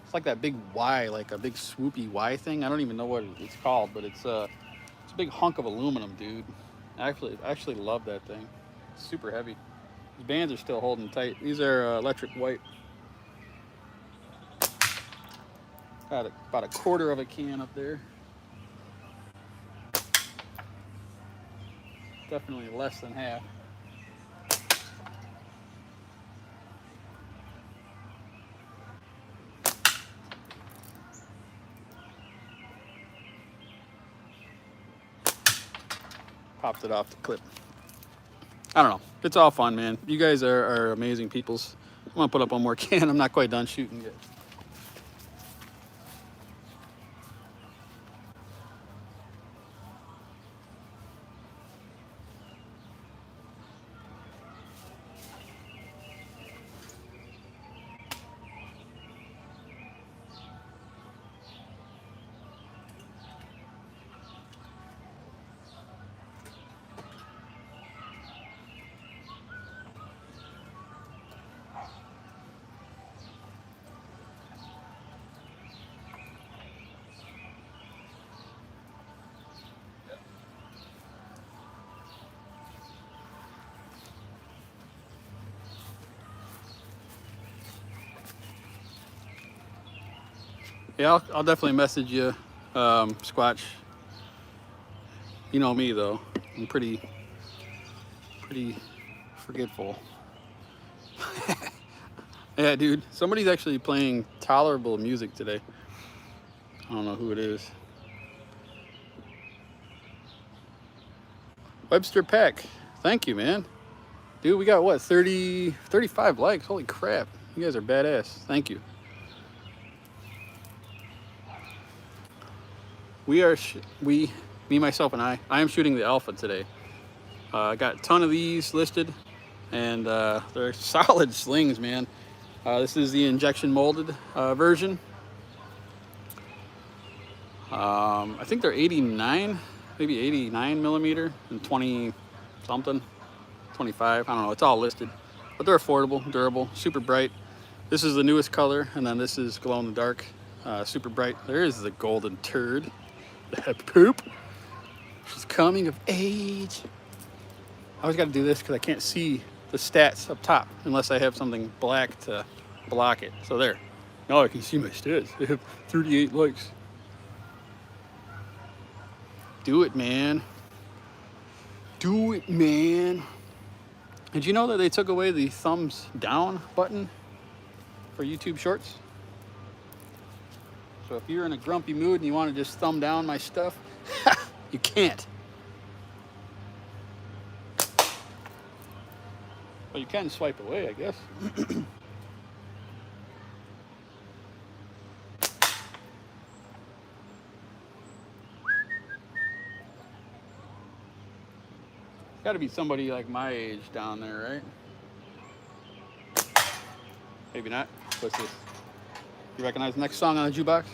it's like that big Y, like a big swoopy Y thing. I don't even know what it's called, but it's a big hunk of aluminum, dude. I actually love that thing. It's super heavy. These bands are still holding tight. These are electric white. Got about a quarter of a can up there. Definitely less than half. Popped it off the clip. I don't know. It's all fun, man. You guys are amazing peoples. I'm gonna put up one more can. I'm not quite done shooting yet. Yeah, I'll definitely message you, Squatch. You know me though. I'm pretty forgetful. Yeah, dude. Somebody's actually playing tolerable music today. I don't know who it is. Webster Peck. Thank you, man. Dude, we got what, 35 likes. Holy crap. You guys are badass. Thank you. Me, myself, and I am shooting the alpha today. I got a ton of these listed, and they're solid slings, man. This is the injection molded version. I think they're 89, maybe 89 millimeter and 20 something, 25. I don't know. It's all listed, but they're affordable, durable, super bright. This is the newest color, and then this is glow in the dark, super bright. There is the golden turd, that poop. She's coming of age. I always got to do this because I can't see the stats up top unless I have something black to block it. So there. Now I can see my stats. I have 38 likes. Do it, man. Do it, man. Did you know that they took away the thumbs down button for YouTube Shorts? So if you're in a grumpy mood and you want to just thumb down my stuff, you can't. Well, you can swipe away, I guess. Got to be somebody like my age down there, right? Maybe not. What's this? You recognize the next song on the jukebox?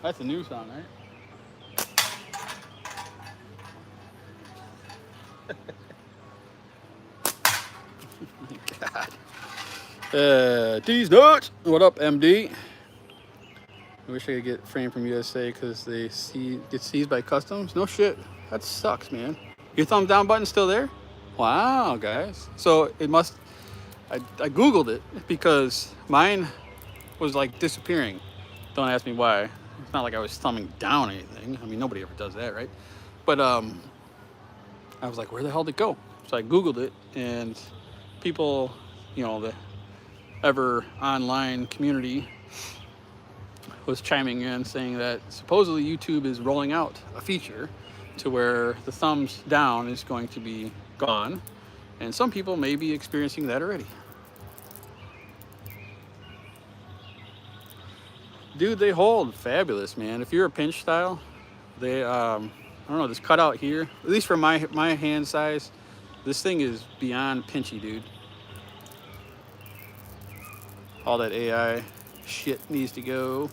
That's a new song, right? God. D's nuts. What up, MD? I wish I could get framed from USA because they get seized by customs. No shit. That sucks, man. Your thumb down button's still there? Wow, guys. So it must. I Googled it because mine was like disappearing. Don't ask me why. It's not like I was thumbing down anything. I mean, nobody ever does that, right? But I was like, where the hell did it go? So I Googled it, and people, you know, the ever online community was chiming in saying that supposedly YouTube is rolling out a feature to where the thumbs down is going to be gone, and some people may be experiencing that already. Dude, they hold fabulous, man. If you're a pinch style, they I don't know, this cutout here, at least for my hand size, this thing is beyond pinchy, dude. All that AI shit needs to go.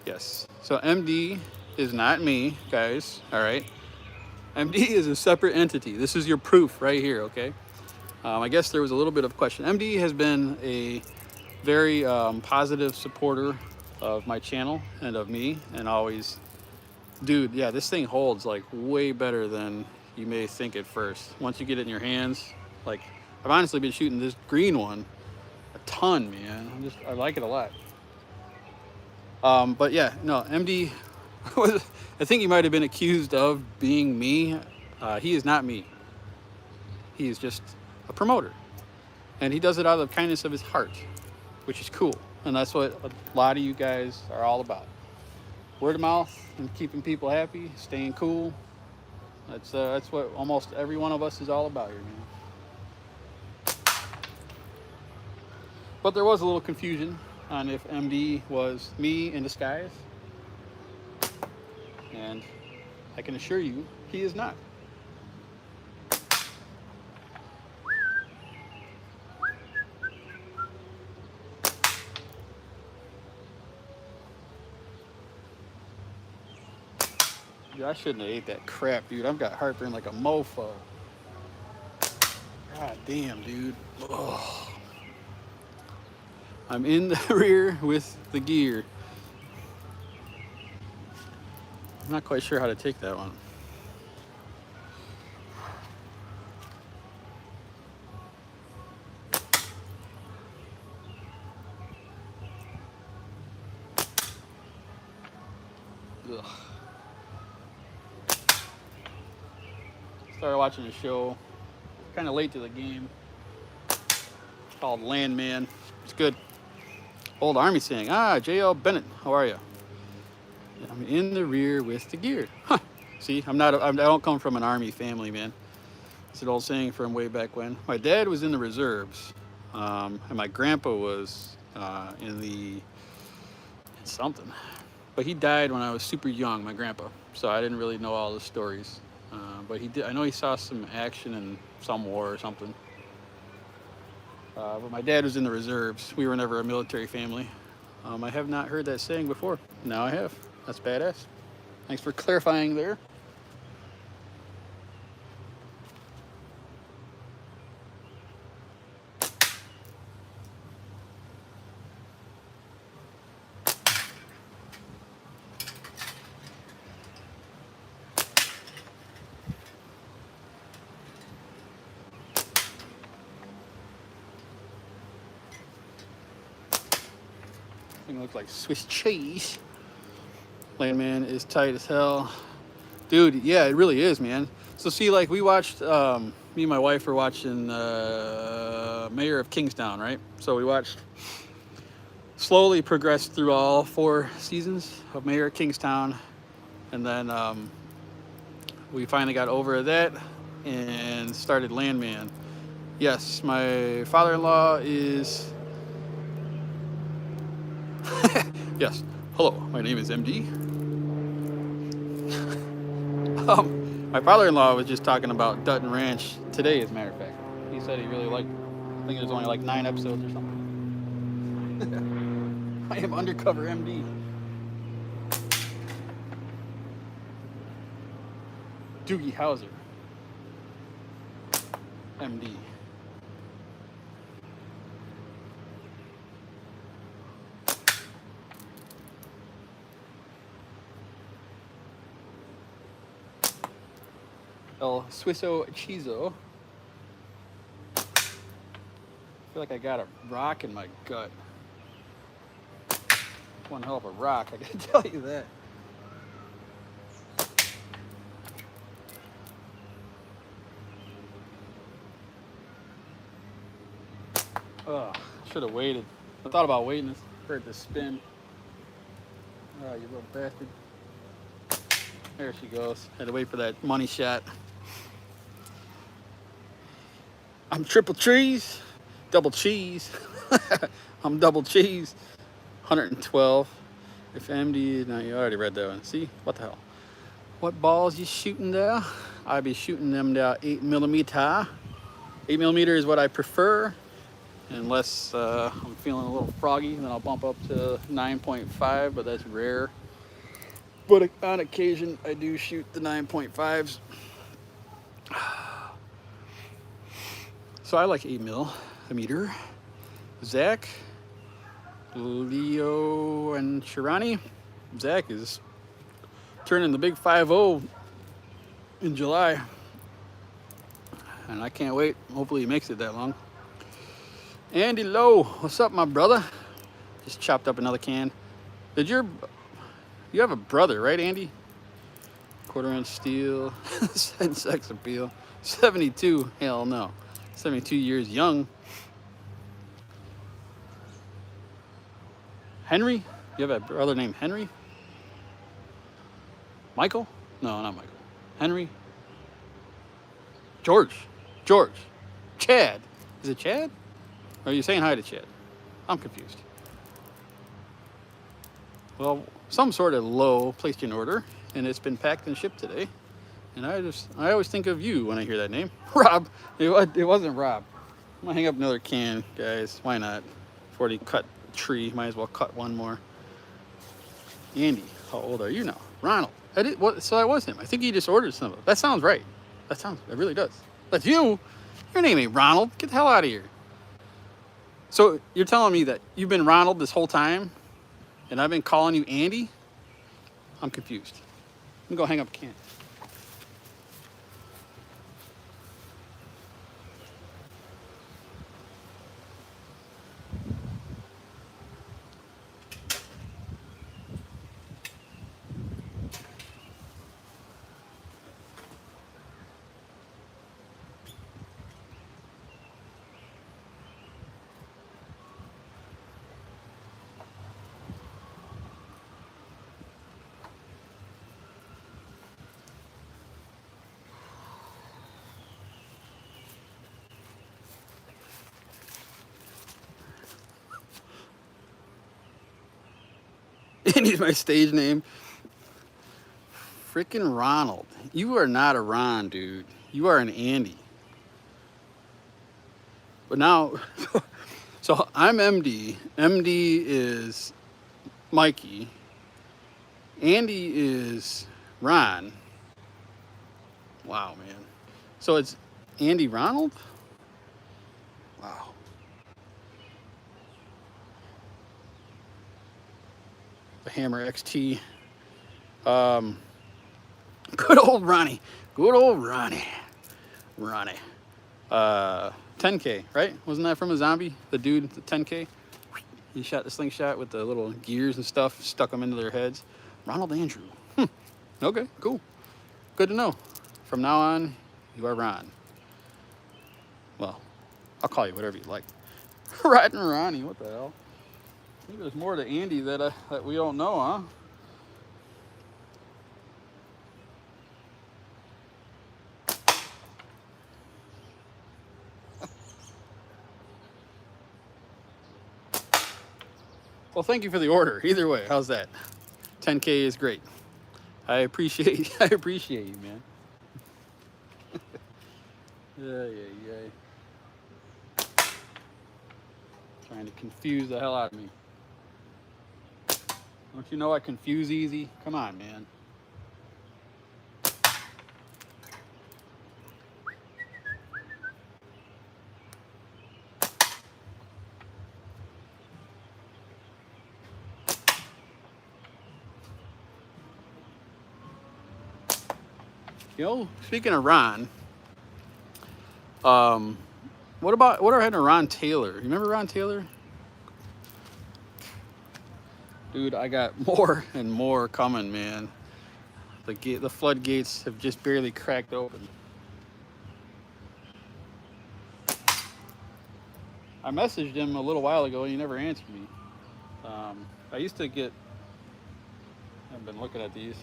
Yes. So MD is not me, guys. All right. MD is a separate entity. This is your proof right here, okay? I guess there was a little bit of question. MD has been a very positive supporter of my channel and of me, and always, dude, yeah, this thing holds like way better than you may think at first. Once you get it in your hands, like, I've honestly been shooting this green one a ton, man. I like it a lot. But yeah, no, MD was, I think he might have been accused of being me. He is not me. He is just a promoter, and he does it out of the kindness of his heart, which is cool. And that's what a lot of you guys are all about. Word of mouth and keeping people happy, staying cool. That's what almost every one of us is all about here, man. But there was a little confusion on if MD was me in disguise. And I can assure you, he is not. Dude, I shouldn't have ate that crap, dude. I've got heartburn like a mofo. God damn, dude. Ugh. I'm in the rear with the gear. I'm not quite sure how to take that one. Ugh. Started watching a show, kind of late to the game, called Landman. It's good. Old Army saying, J.L. Bennett, how are you? I'm in the rear with the gear. Huh. See, I don't come from an Army family, man. It's an old saying from way back when. My dad was in the reserves. And my grandpa was in something, but he died when I was super young, my grandpa. So I didn't really know all the stories. But he did. I know he saw some action in some war or something. But my dad was in the reserves. We were never a military family. I have not heard that saying before. Now I have. That's badass. Thanks for clarifying there. Thing looks like Swiss cheese. Landman is tight as hell. Dude, yeah, it really is, man. So see, like we watched, me and my wife were watching Mayor of Kingstown, right? So we watched, slowly progressed through all 4 seasons of Mayor of Kingstown. And then we finally got over that and started Landman. Yes, my father-in-law is... Yes, hello, my name is MD. My father-in-law was just talking about Dutton Ranch today, as a matter of fact. He said he really liked it. I think there's only like 9 episodes or something. I am undercover MD. Doogie Howser. MD. El Suizo Chizo. I feel like I got a rock in my gut. One hell of a rock, I can tell you that. Ugh, should have waited. I thought about waiting for it to spin. Oh, you little bastard. There she goes. Had to wait for that money shot. I'm triple cheese, double cheese. I'm double cheese. 112. If MD, no, you already read that one. See, what the hell? What balls you shooting there? I be shooting them there 8mm. 8mm is what I prefer, unless I'm feeling a little froggy. Then I'll bump up to 9.5, but that's rare. But on occasion, I do shoot the 9.5s. So I like 8mm. Zach, Leo, and Shirani. Zach is turning the big 5-0 in July. And I can't wait. Hopefully he makes it that long. Andy Lowe, what's up, my brother? Just chopped up another can. You have a brother, right, Andy? Quarter-inch steel, and sex appeal. 72, hell no. 72 years young. Henry? You have a brother named Henry? Michael? No, not Michael. Henry? George. Chad. Is it Chad? Or are you saying hi to Chad? I'm confused. Well, some sort of low placed an order, and it's been packed and shipped today. And I always think of you when I hear that name. Rob. It wasn't Rob. I'm gonna hang up another can, guys. Why not? I've already cut a tree. Might as well cut one more. Andy, how old are you now? Ronald. So that was him. I think he just ordered some of it. That sounds right. It really does. That's you. Your name ain't Ronald. Get the hell out of here. So you're telling me that you've been Ronald this whole time, and I've been calling you Andy? I'm confused. Let me go hang up a can. Andy's my stage name. Freaking Ronald. You are not a Ron, dude. You are an Andy. But now, so I'm MD. MD is Mikey. Andy is Ron. Wow, man. So it's Andy Ronald? Wow. The Hammer XT. Good old Ronnie. Good old Ronnie. Ronnie. 10K, right? Wasn't that from a zombie? The dude, the 10K? He shot the slingshot with the little gears and stuff, stuck them into their heads. Ronald Andrew. Okay, cool. Good to know. From now on, you are Ron. Well, I'll call you whatever you like. Riding Ronnie, what the hell? Maybe there's more to Andy that we don't know, huh? Well, thank you for the order. Either way, how's that? 10K is great. I appreciate you, man. Yeah. Trying to confuse the hell out of me. Don't you know I confuse easy? Come on, man. You know, speaking of Ron, what happened to Ron Taylor? You remember Ron Taylor? Dude, I got more and more coming, man. The floodgates have just barely cracked open. I messaged him a little while ago and he never answered me. I used to get... I've been looking at these.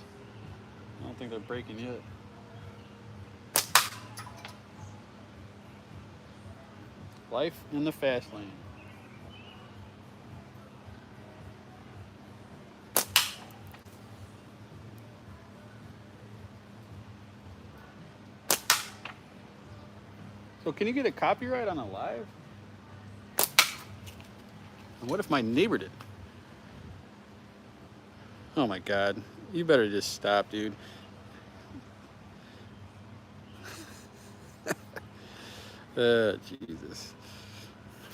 I don't think they're breaking yet. Life in the fast lane. So can you get a copyright on a live? And what if my neighbor did? Oh my God. You better just stop, dude. Jesus.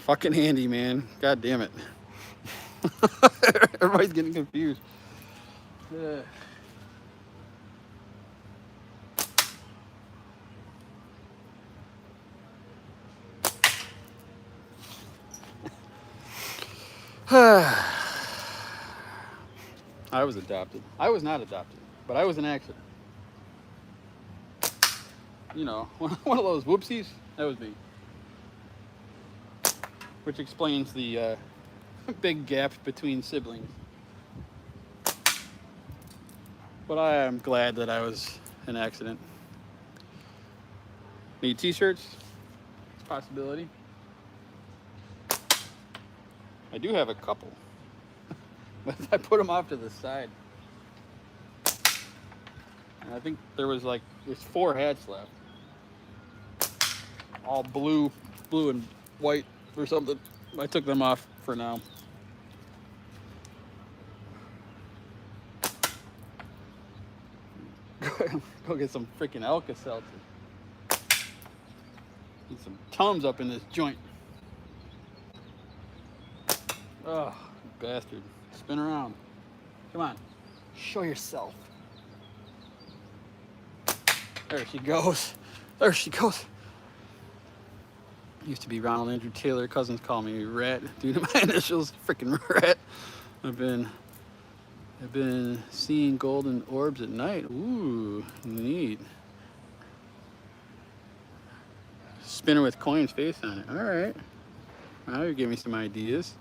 Fucking Andy, man. God damn it. Everybody's getting confused. I was adopted. I was not adopted, but I was an accident. You know, one of those whoopsies. That was me. Which explains the big gap between siblings. But I am glad that I was an accident. Need t-shirts? It's a possibility. I do have a couple. But I put them off to the side. And I think there's 4 hats left. All blue and white or something. I took them off for now. Go get some freaking Alka-Seltzer. Need some Tums up in this joint. Oh, bastard. Spin around. Come on. Show yourself. There she goes. There she goes. Used to be Ronald Andrew Taylor. Cousins call me Rat due to my initials. Freaking Rat. I've been seeing golden orbs at night. Ooh, neat. Spinner with coins face on it. All right. Now you're giving me some ideas.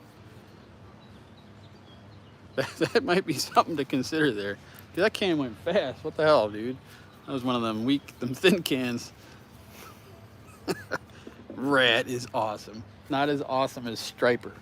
That might be something to consider there. Dude, that can went fast. What the hell, dude? That was one of them thin cans. Rat is awesome. Not as awesome as Striper.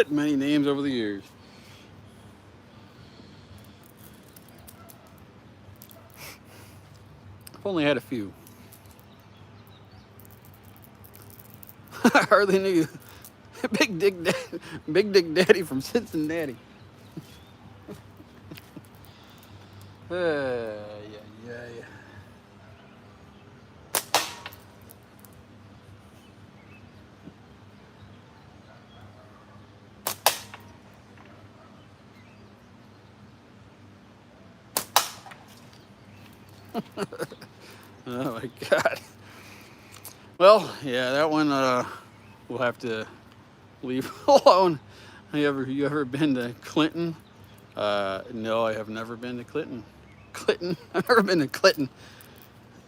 Many names over the years. I've only had a few. I hardly knew you. Big Dick Daddy from Cincinnati. Yeah. Oh my God. Well, yeah, that one we'll have to leave alone. You ever been to Clinton? No, I have never been to Clinton. Clinton? I've never been to Clinton.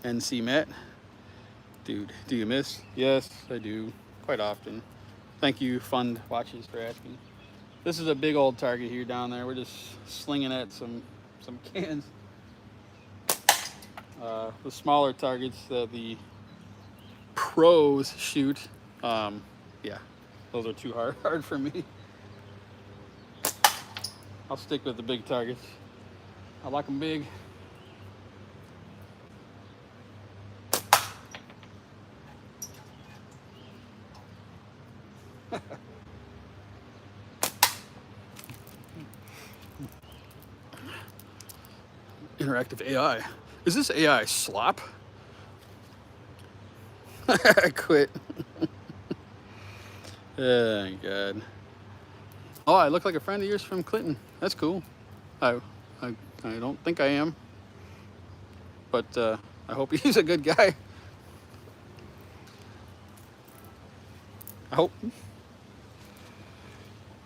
NC Matt. Dude, do you miss? Yes, I do. Quite often. Thank you, Fund Watches, for asking. This is a big old target here down there. We're just slinging at some cans. The smaller targets that the pros shoot, yeah, those are too hard for me. I'll stick with the big targets. I like them big. Interactive AI. Is this AI slop? I quit. Oh my God. Oh, I look like a friend of yours from Clinton. That's cool. I don't think I am, but I hope he's a good guy. I hope.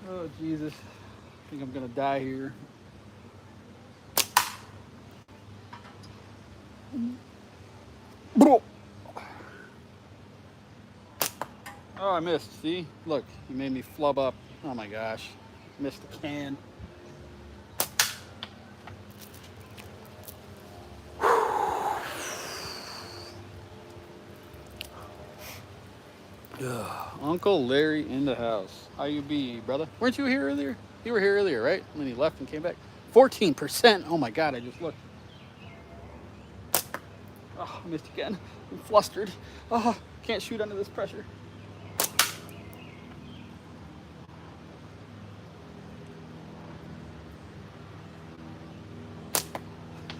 Oh Jesus, I think I'm gonna die here. Oh, I missed. See? Look, you made me flub up. Oh my gosh. Missed the can. Uncle Larry in the house. How you be, brother? Weren't you here earlier? You were here earlier, right? And then he left and came back. 14%. Oh my God, I just looked. Oh, I missed again. I'm flustered. Oh, can't shoot under this pressure.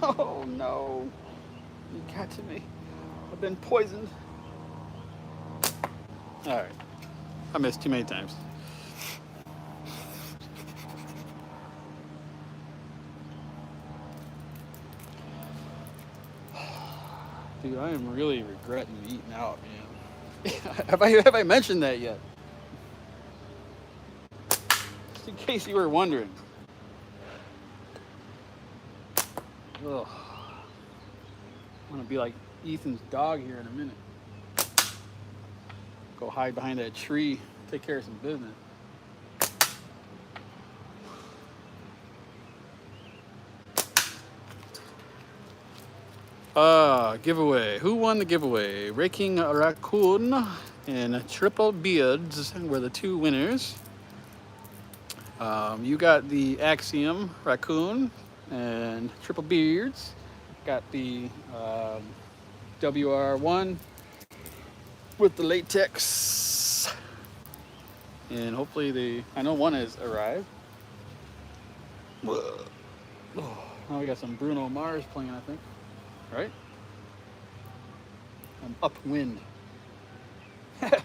Oh no. You got to me. I've been poisoned. All right. I missed too many times. Dude, I am really regretting eating out, man. have I mentioned that yet? Just in case you were wondering. Ugh. I'm gonna be like Ethan's dog here in a minute. Go hide behind that tree, take care of some business. Giveaway. Who won the giveaway? Raking Raccoon and Triple Beards were the two winners. You got the Axiom Raccoon and Triple Beards. Got the WR1 with the latex. And hopefully I know one has arrived. Oh, now we got some Bruno Mars playing, I think. Right? I'm upwind.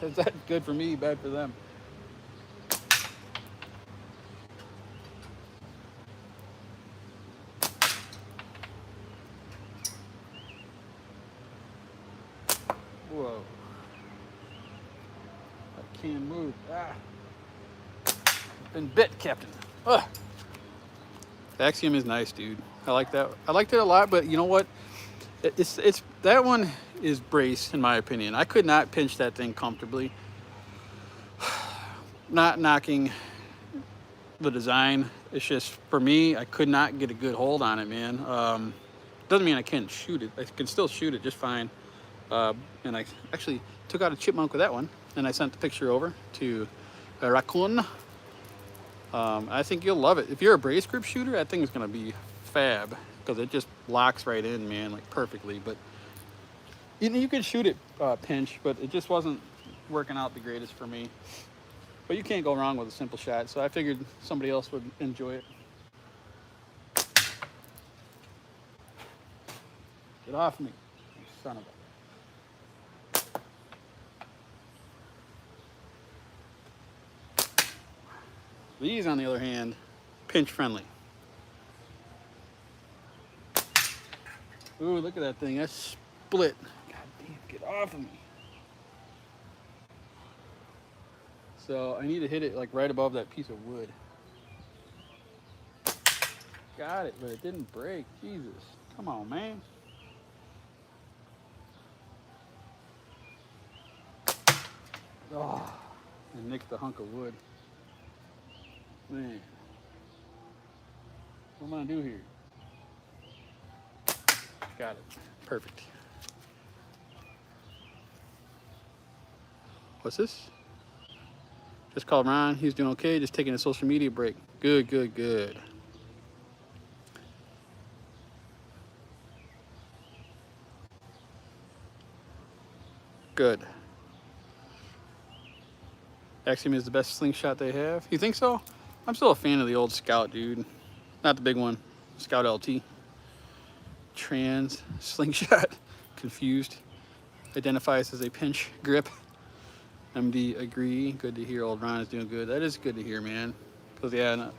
Is that good for me, bad for them? Whoa. I can't move. Ah. I've been bit, Captain. Ugh. The Axiom is nice, dude. I like that. I liked it a lot, but you know what? It's that one is brace in my opinion. I could not pinch that thing comfortably. Not knocking the design. It's just for me, I could not get a good hold on it, man. Doesn't mean I can't shoot it. I can still shoot it just fine. And I actually took out a chipmunk with that one, and I sent the picture over to Raccoon. I think you'll love it. If you're a brace grip shooter, that thing is going to be fab because it just locks right in, man, like perfectly. But you could shoot it pinch, but it just wasn't working out the greatest for me. But you can't go wrong with a simple shot, so I figured somebody else would enjoy it. Get off me, you son of a... These, on the other hand, pinch friendly. Ooh, look at that thing. That's split. God damn, get off of me. So I need to hit it like right above that piece of wood. Got it, but it didn't break. Jesus. Come on, man. Oh, I nicked the hunk of wood. Man. What am I gonna do here? Got it. Perfect. What's this? Just called Ron. He's doing okay. Just taking a social media break. Good, good, good. Good. Axiom is the best slingshot they have. You think so? I'm still a fan of the old Scout, dude. Not the big one. Scout LT. Trans slingshot. Confused. Identifies as a pinch grip. MD agree. Good to hear old Ron is doing good. That is good to hear, man. Because, yeah, no,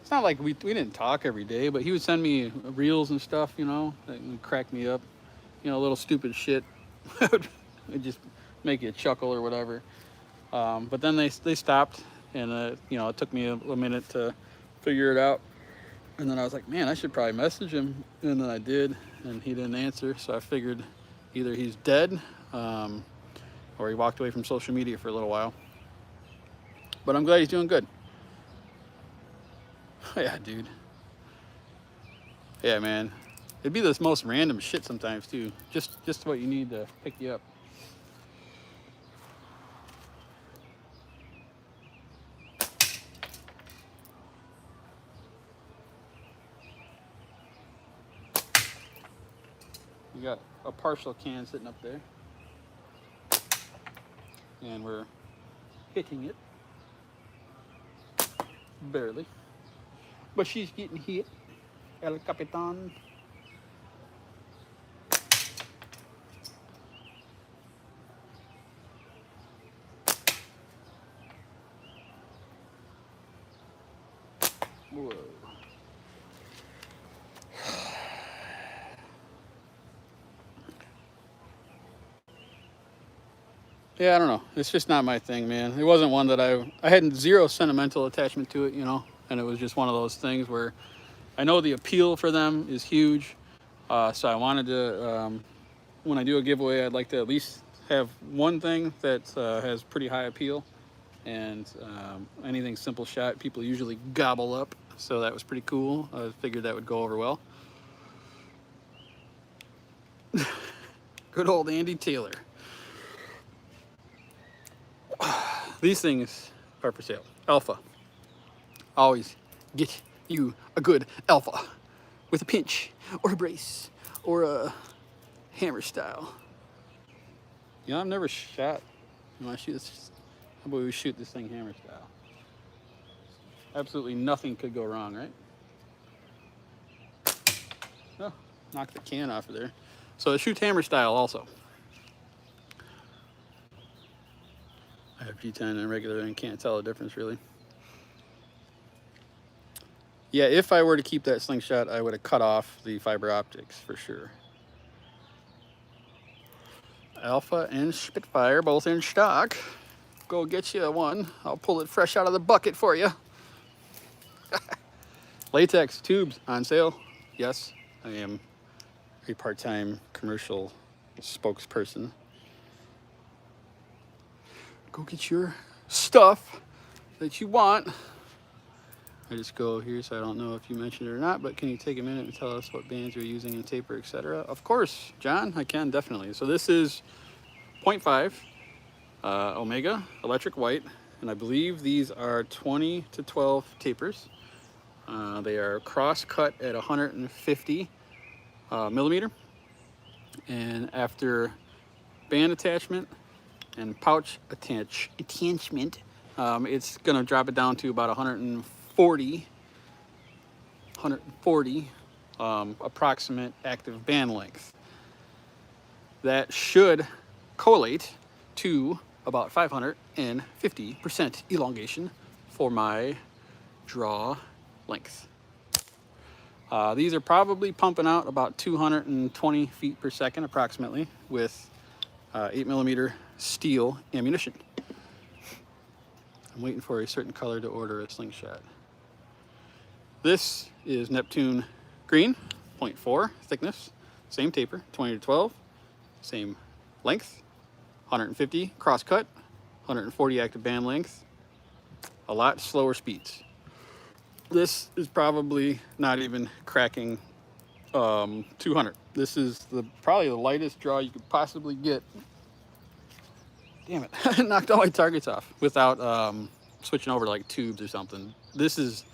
it's not like we didn't talk every day, but he would send me reels and stuff, you know, that would crack me up. You know, little stupid shit. It'd just make you chuckle or whatever. But then they stopped, and, you know, it took me a minute to figure it out. And then I was like, man, I should probably message him. And then I did, and he didn't answer. So I figured either he's dead, or he walked away from social media for a little while. But I'm glad he's doing good. Yeah, dude. Yeah, man. It'd be the most random shit sometimes, too. Just what you need to pick you up. We got a partial can sitting up there. And we're hitting it. Barely. But she's getting hit. El Capitan. Whoa. Yeah, I don't know. It's just not my thing, man. It wasn't one that I had zero sentimental attachment to it, you know, and it was just one of those things where I know the appeal for them is huge. So I wanted to, when I do a giveaway, I'd like to at least have one thing that has pretty high appeal, and anything simple shot people usually gobble up. So that was pretty cool. I figured that would go over well. Good old Andy Taylor. These things are for sale. Alpha. Always get you a good alpha with a pinch or a brace or a hammer style. You know, I've never shot. You want to shoot this? How about we shoot this thing hammer style? Absolutely nothing could go wrong, right? Oh, knocked the can off of there. So it shoots hammer style also. I have G10 and regular and can't tell the difference really. Yeah, if I were to keep that slingshot, I would have cut off the fiber optics for sure. Alpha and Spitfire both in stock. Go get you one. I'll pull it fresh out of the bucket for you. Latex tubes on sale. Yes, I am a part-time commercial spokesperson. Go get your stuff that you want. I just go here, so I don't know if you mentioned it or not, but can you take a minute and tell us what bands you're using and taper, etc.? Of course, John, I can definitely. So this is 0.5 Omega electric white, and I believe these are 20 to 12 tapers. They are cross cut at 150 millimeter, and after band attachment and pouch attachment, it's gonna drop it down to about 140 approximate active band length. That should collate to about 550% elongation for my draw length. These are probably pumping out about 220 feet per second approximately with 8mm steel ammunition. I'm waiting for a certain color to order a slingshot. This is Neptune green, 0.4 thickness, same taper, 20 to 12, same length, 150 cross cut, 140 active band length, a lot slower speeds. This is probably not even cracking 200. This is probably the lightest draw you could possibly get. Damn it, knocked all my targets off without switching over to like tubes or something. This is,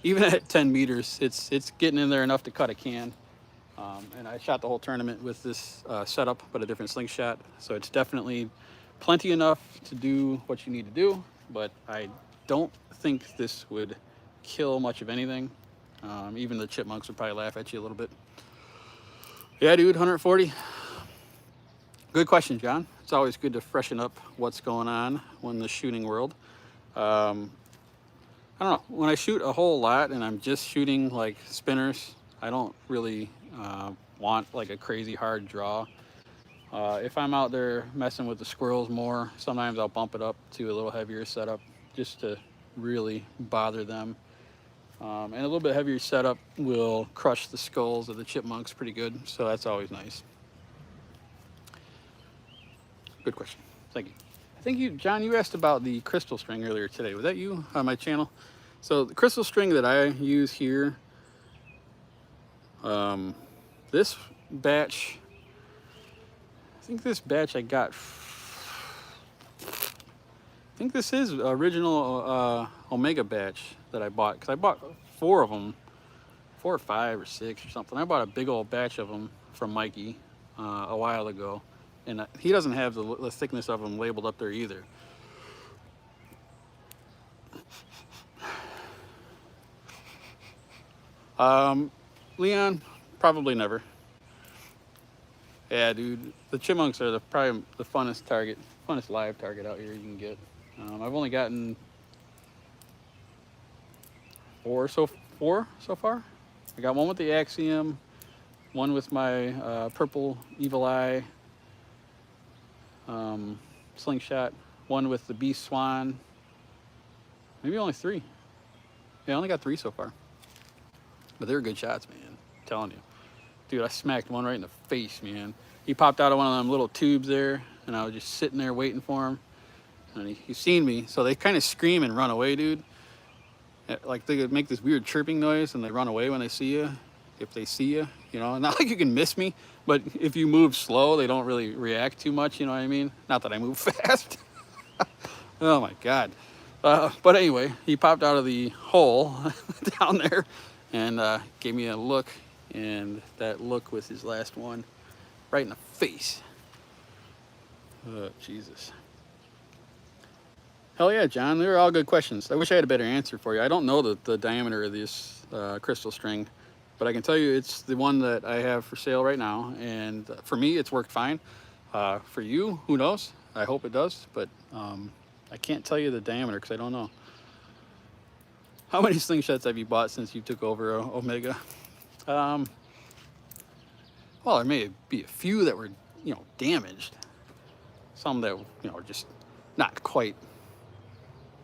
even at 10 meters, it's getting in there enough to cut a can. And I shot the whole tournament with this setup, but a different slingshot. So it's definitely plenty enough to do what you need to do, but I don't think this would kill much of anything. Even the chipmunks would probably laugh at you a little bit. Yeah, dude, 140. Good question, John. It's always good to freshen up what's going on in the shooting world. I don't know, when I shoot a whole lot and I'm just shooting like spinners, I don't really want like a crazy hard draw. If I'm out there messing with the squirrels more, sometimes I'll bump it up to a little heavier setup just to really bother them. And a little bit heavier setup will crush the skulls of the chipmunks pretty good, so that's always nice. Good question. Thank you. I think you, John, you asked about the crystal string earlier today. Was that you on my channel? So the crystal string that I use here, this batch, I think this batch I got, I think this is original Omega batch that I bought, because I bought 4 of them, 4 or 5 or 6 or something. I bought a big old batch of them from Mikey a while ago, and he doesn't have the thickness of them labeled up there either. Leon, probably never. Yeah, dude, the chipmunks are probably the funnest live target out here you can get. I've only gotten 4 so far. I got one with the Axiom, one with my purple Evil Eye slingshot, one with the Beast Swan. Maybe only 3. Yeah, I only got 3 so far. But they were good shots, man. I'm telling you. Dude, I smacked one right in the face, man. He popped out of one of them little tubes there, and I was just sitting there waiting for him. And he seen me, so they kind of scream and run away, dude. Like they could make this weird chirping noise, and they run away when they see you. If they see you, you know, not like you can miss me, but if you move slow, they don't really react too much, you know what I mean? Not that I move fast. Oh my God. But anyway, he popped out of the hole down there and gave me a look, and that look was his last one, right in the face. Oh, Jesus. Hell yeah, John, they were all good questions. I wish I had a better answer for you. I don't know the diameter of this crystal string, but I can tell you it's the one that I have for sale right now, and for me, it's worked fine. For you, who knows? I hope it does, but I can't tell you the diameter because I don't know. How many slingshots have you bought since you took over Omega? Well, there may be a few that were, you know, damaged. Some that, you know, are just not quite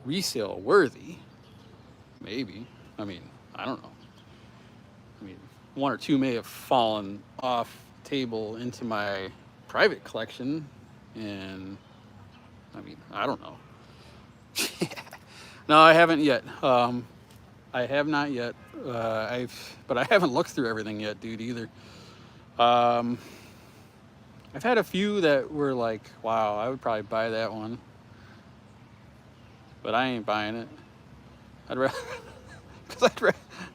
resale worthy. Maybe. I mean, I don't know. I mean, 1 or 2 may have fallen off the table into my private collection, and I mean, I don't know. No, I haven't yet. I have not yet. But I haven't looked through everything yet, dude, either. I've had a few that were like, wow, I would probably buy that one. but I ain't buying it. I'd rather, cause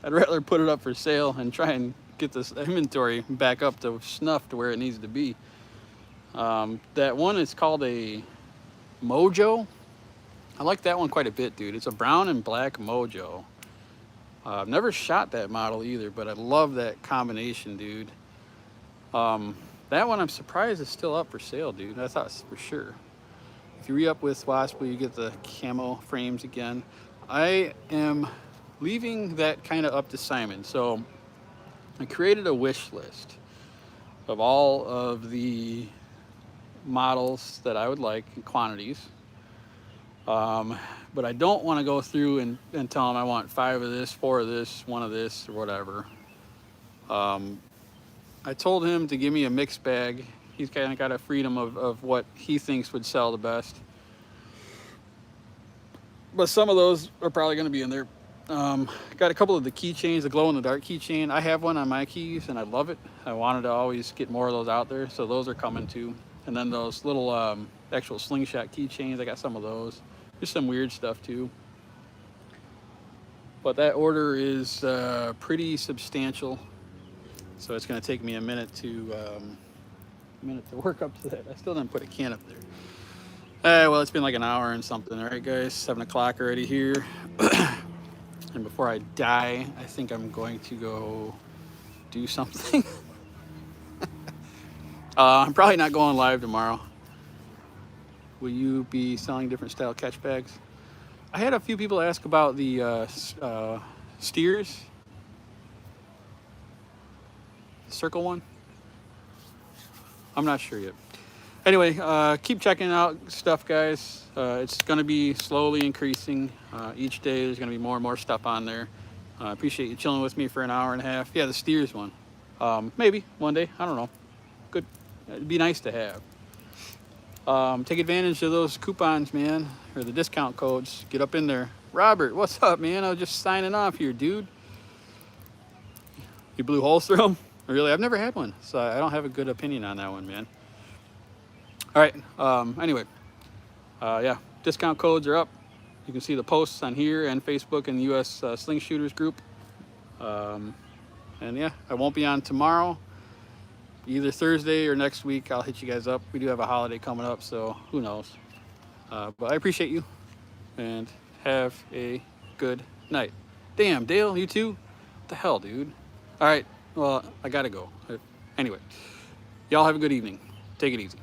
I'd rather put it up for sale and try and get this inventory back up to snuff to where it needs to be. That one is called a Mojo. I like that one quite a bit, dude. It's a brown and black Mojo. I've never shot that model either, but I love that combination, dude. That one I'm surprised is still up for sale, dude. I thought for sure. If you re-up with Wasp, you get the camo frames again. I am leaving that kind of up to Simon. So I created a wish list of all of the models that I would like in quantities. But I don't want to go through and tell him I want 5 of this, 4 of this, 1 of this, or whatever. I told him to give me a mixed bag. He's kind of got a freedom of what he thinks would sell the best. But some of those are probably going to be in there. Got a couple of the keychains, the glow-in-the-dark keychain. I have one on my keys, and I love it. I wanted to always get more of those out there, so those are coming too. And then those little actual slingshot keychains, I got some of those. There's some weird stuff too. But that order is pretty substantial, so it's going to take me a minute to work up to that. I still didn't put a can up there. Well, it's been like an hour and something. All right, guys, 7 o'clock already here. And before I die, I think I'm going to go do something. I'm probably not going live tomorrow. Will you be selling different style catch bags? I had a few people ask about the steers. The circle one. I'm not sure yet. Anyway, keep checking out stuff, guys. It's going to be slowly increasing. Each day there's going to be more and more stuff on there. I appreciate you chilling with me for an hour and a half. Yeah, the steers one. Maybe one day. I don't know. Good. It'd be nice to have. Take advantage of those coupons, man, or the discount codes. Get up in there. Robert, what's up, man? I was just signing off here, dude. You blew holes through them? Really? I've never had one, so I don't have a good opinion on that one, man. All right. Anyway, yeah, discount codes are up. You can see the posts on here and Facebook and the U.S. Sling Shooters group. And yeah, I won't be on tomorrow. Either Thursday or next week, I'll hit you guys up. We do have a holiday coming up, so who knows. But I appreciate you, and have a good night. Damn, Dale, you too? What the hell, dude? All right, well, I gotta go. Anyway, y'all have a good evening. Take it easy.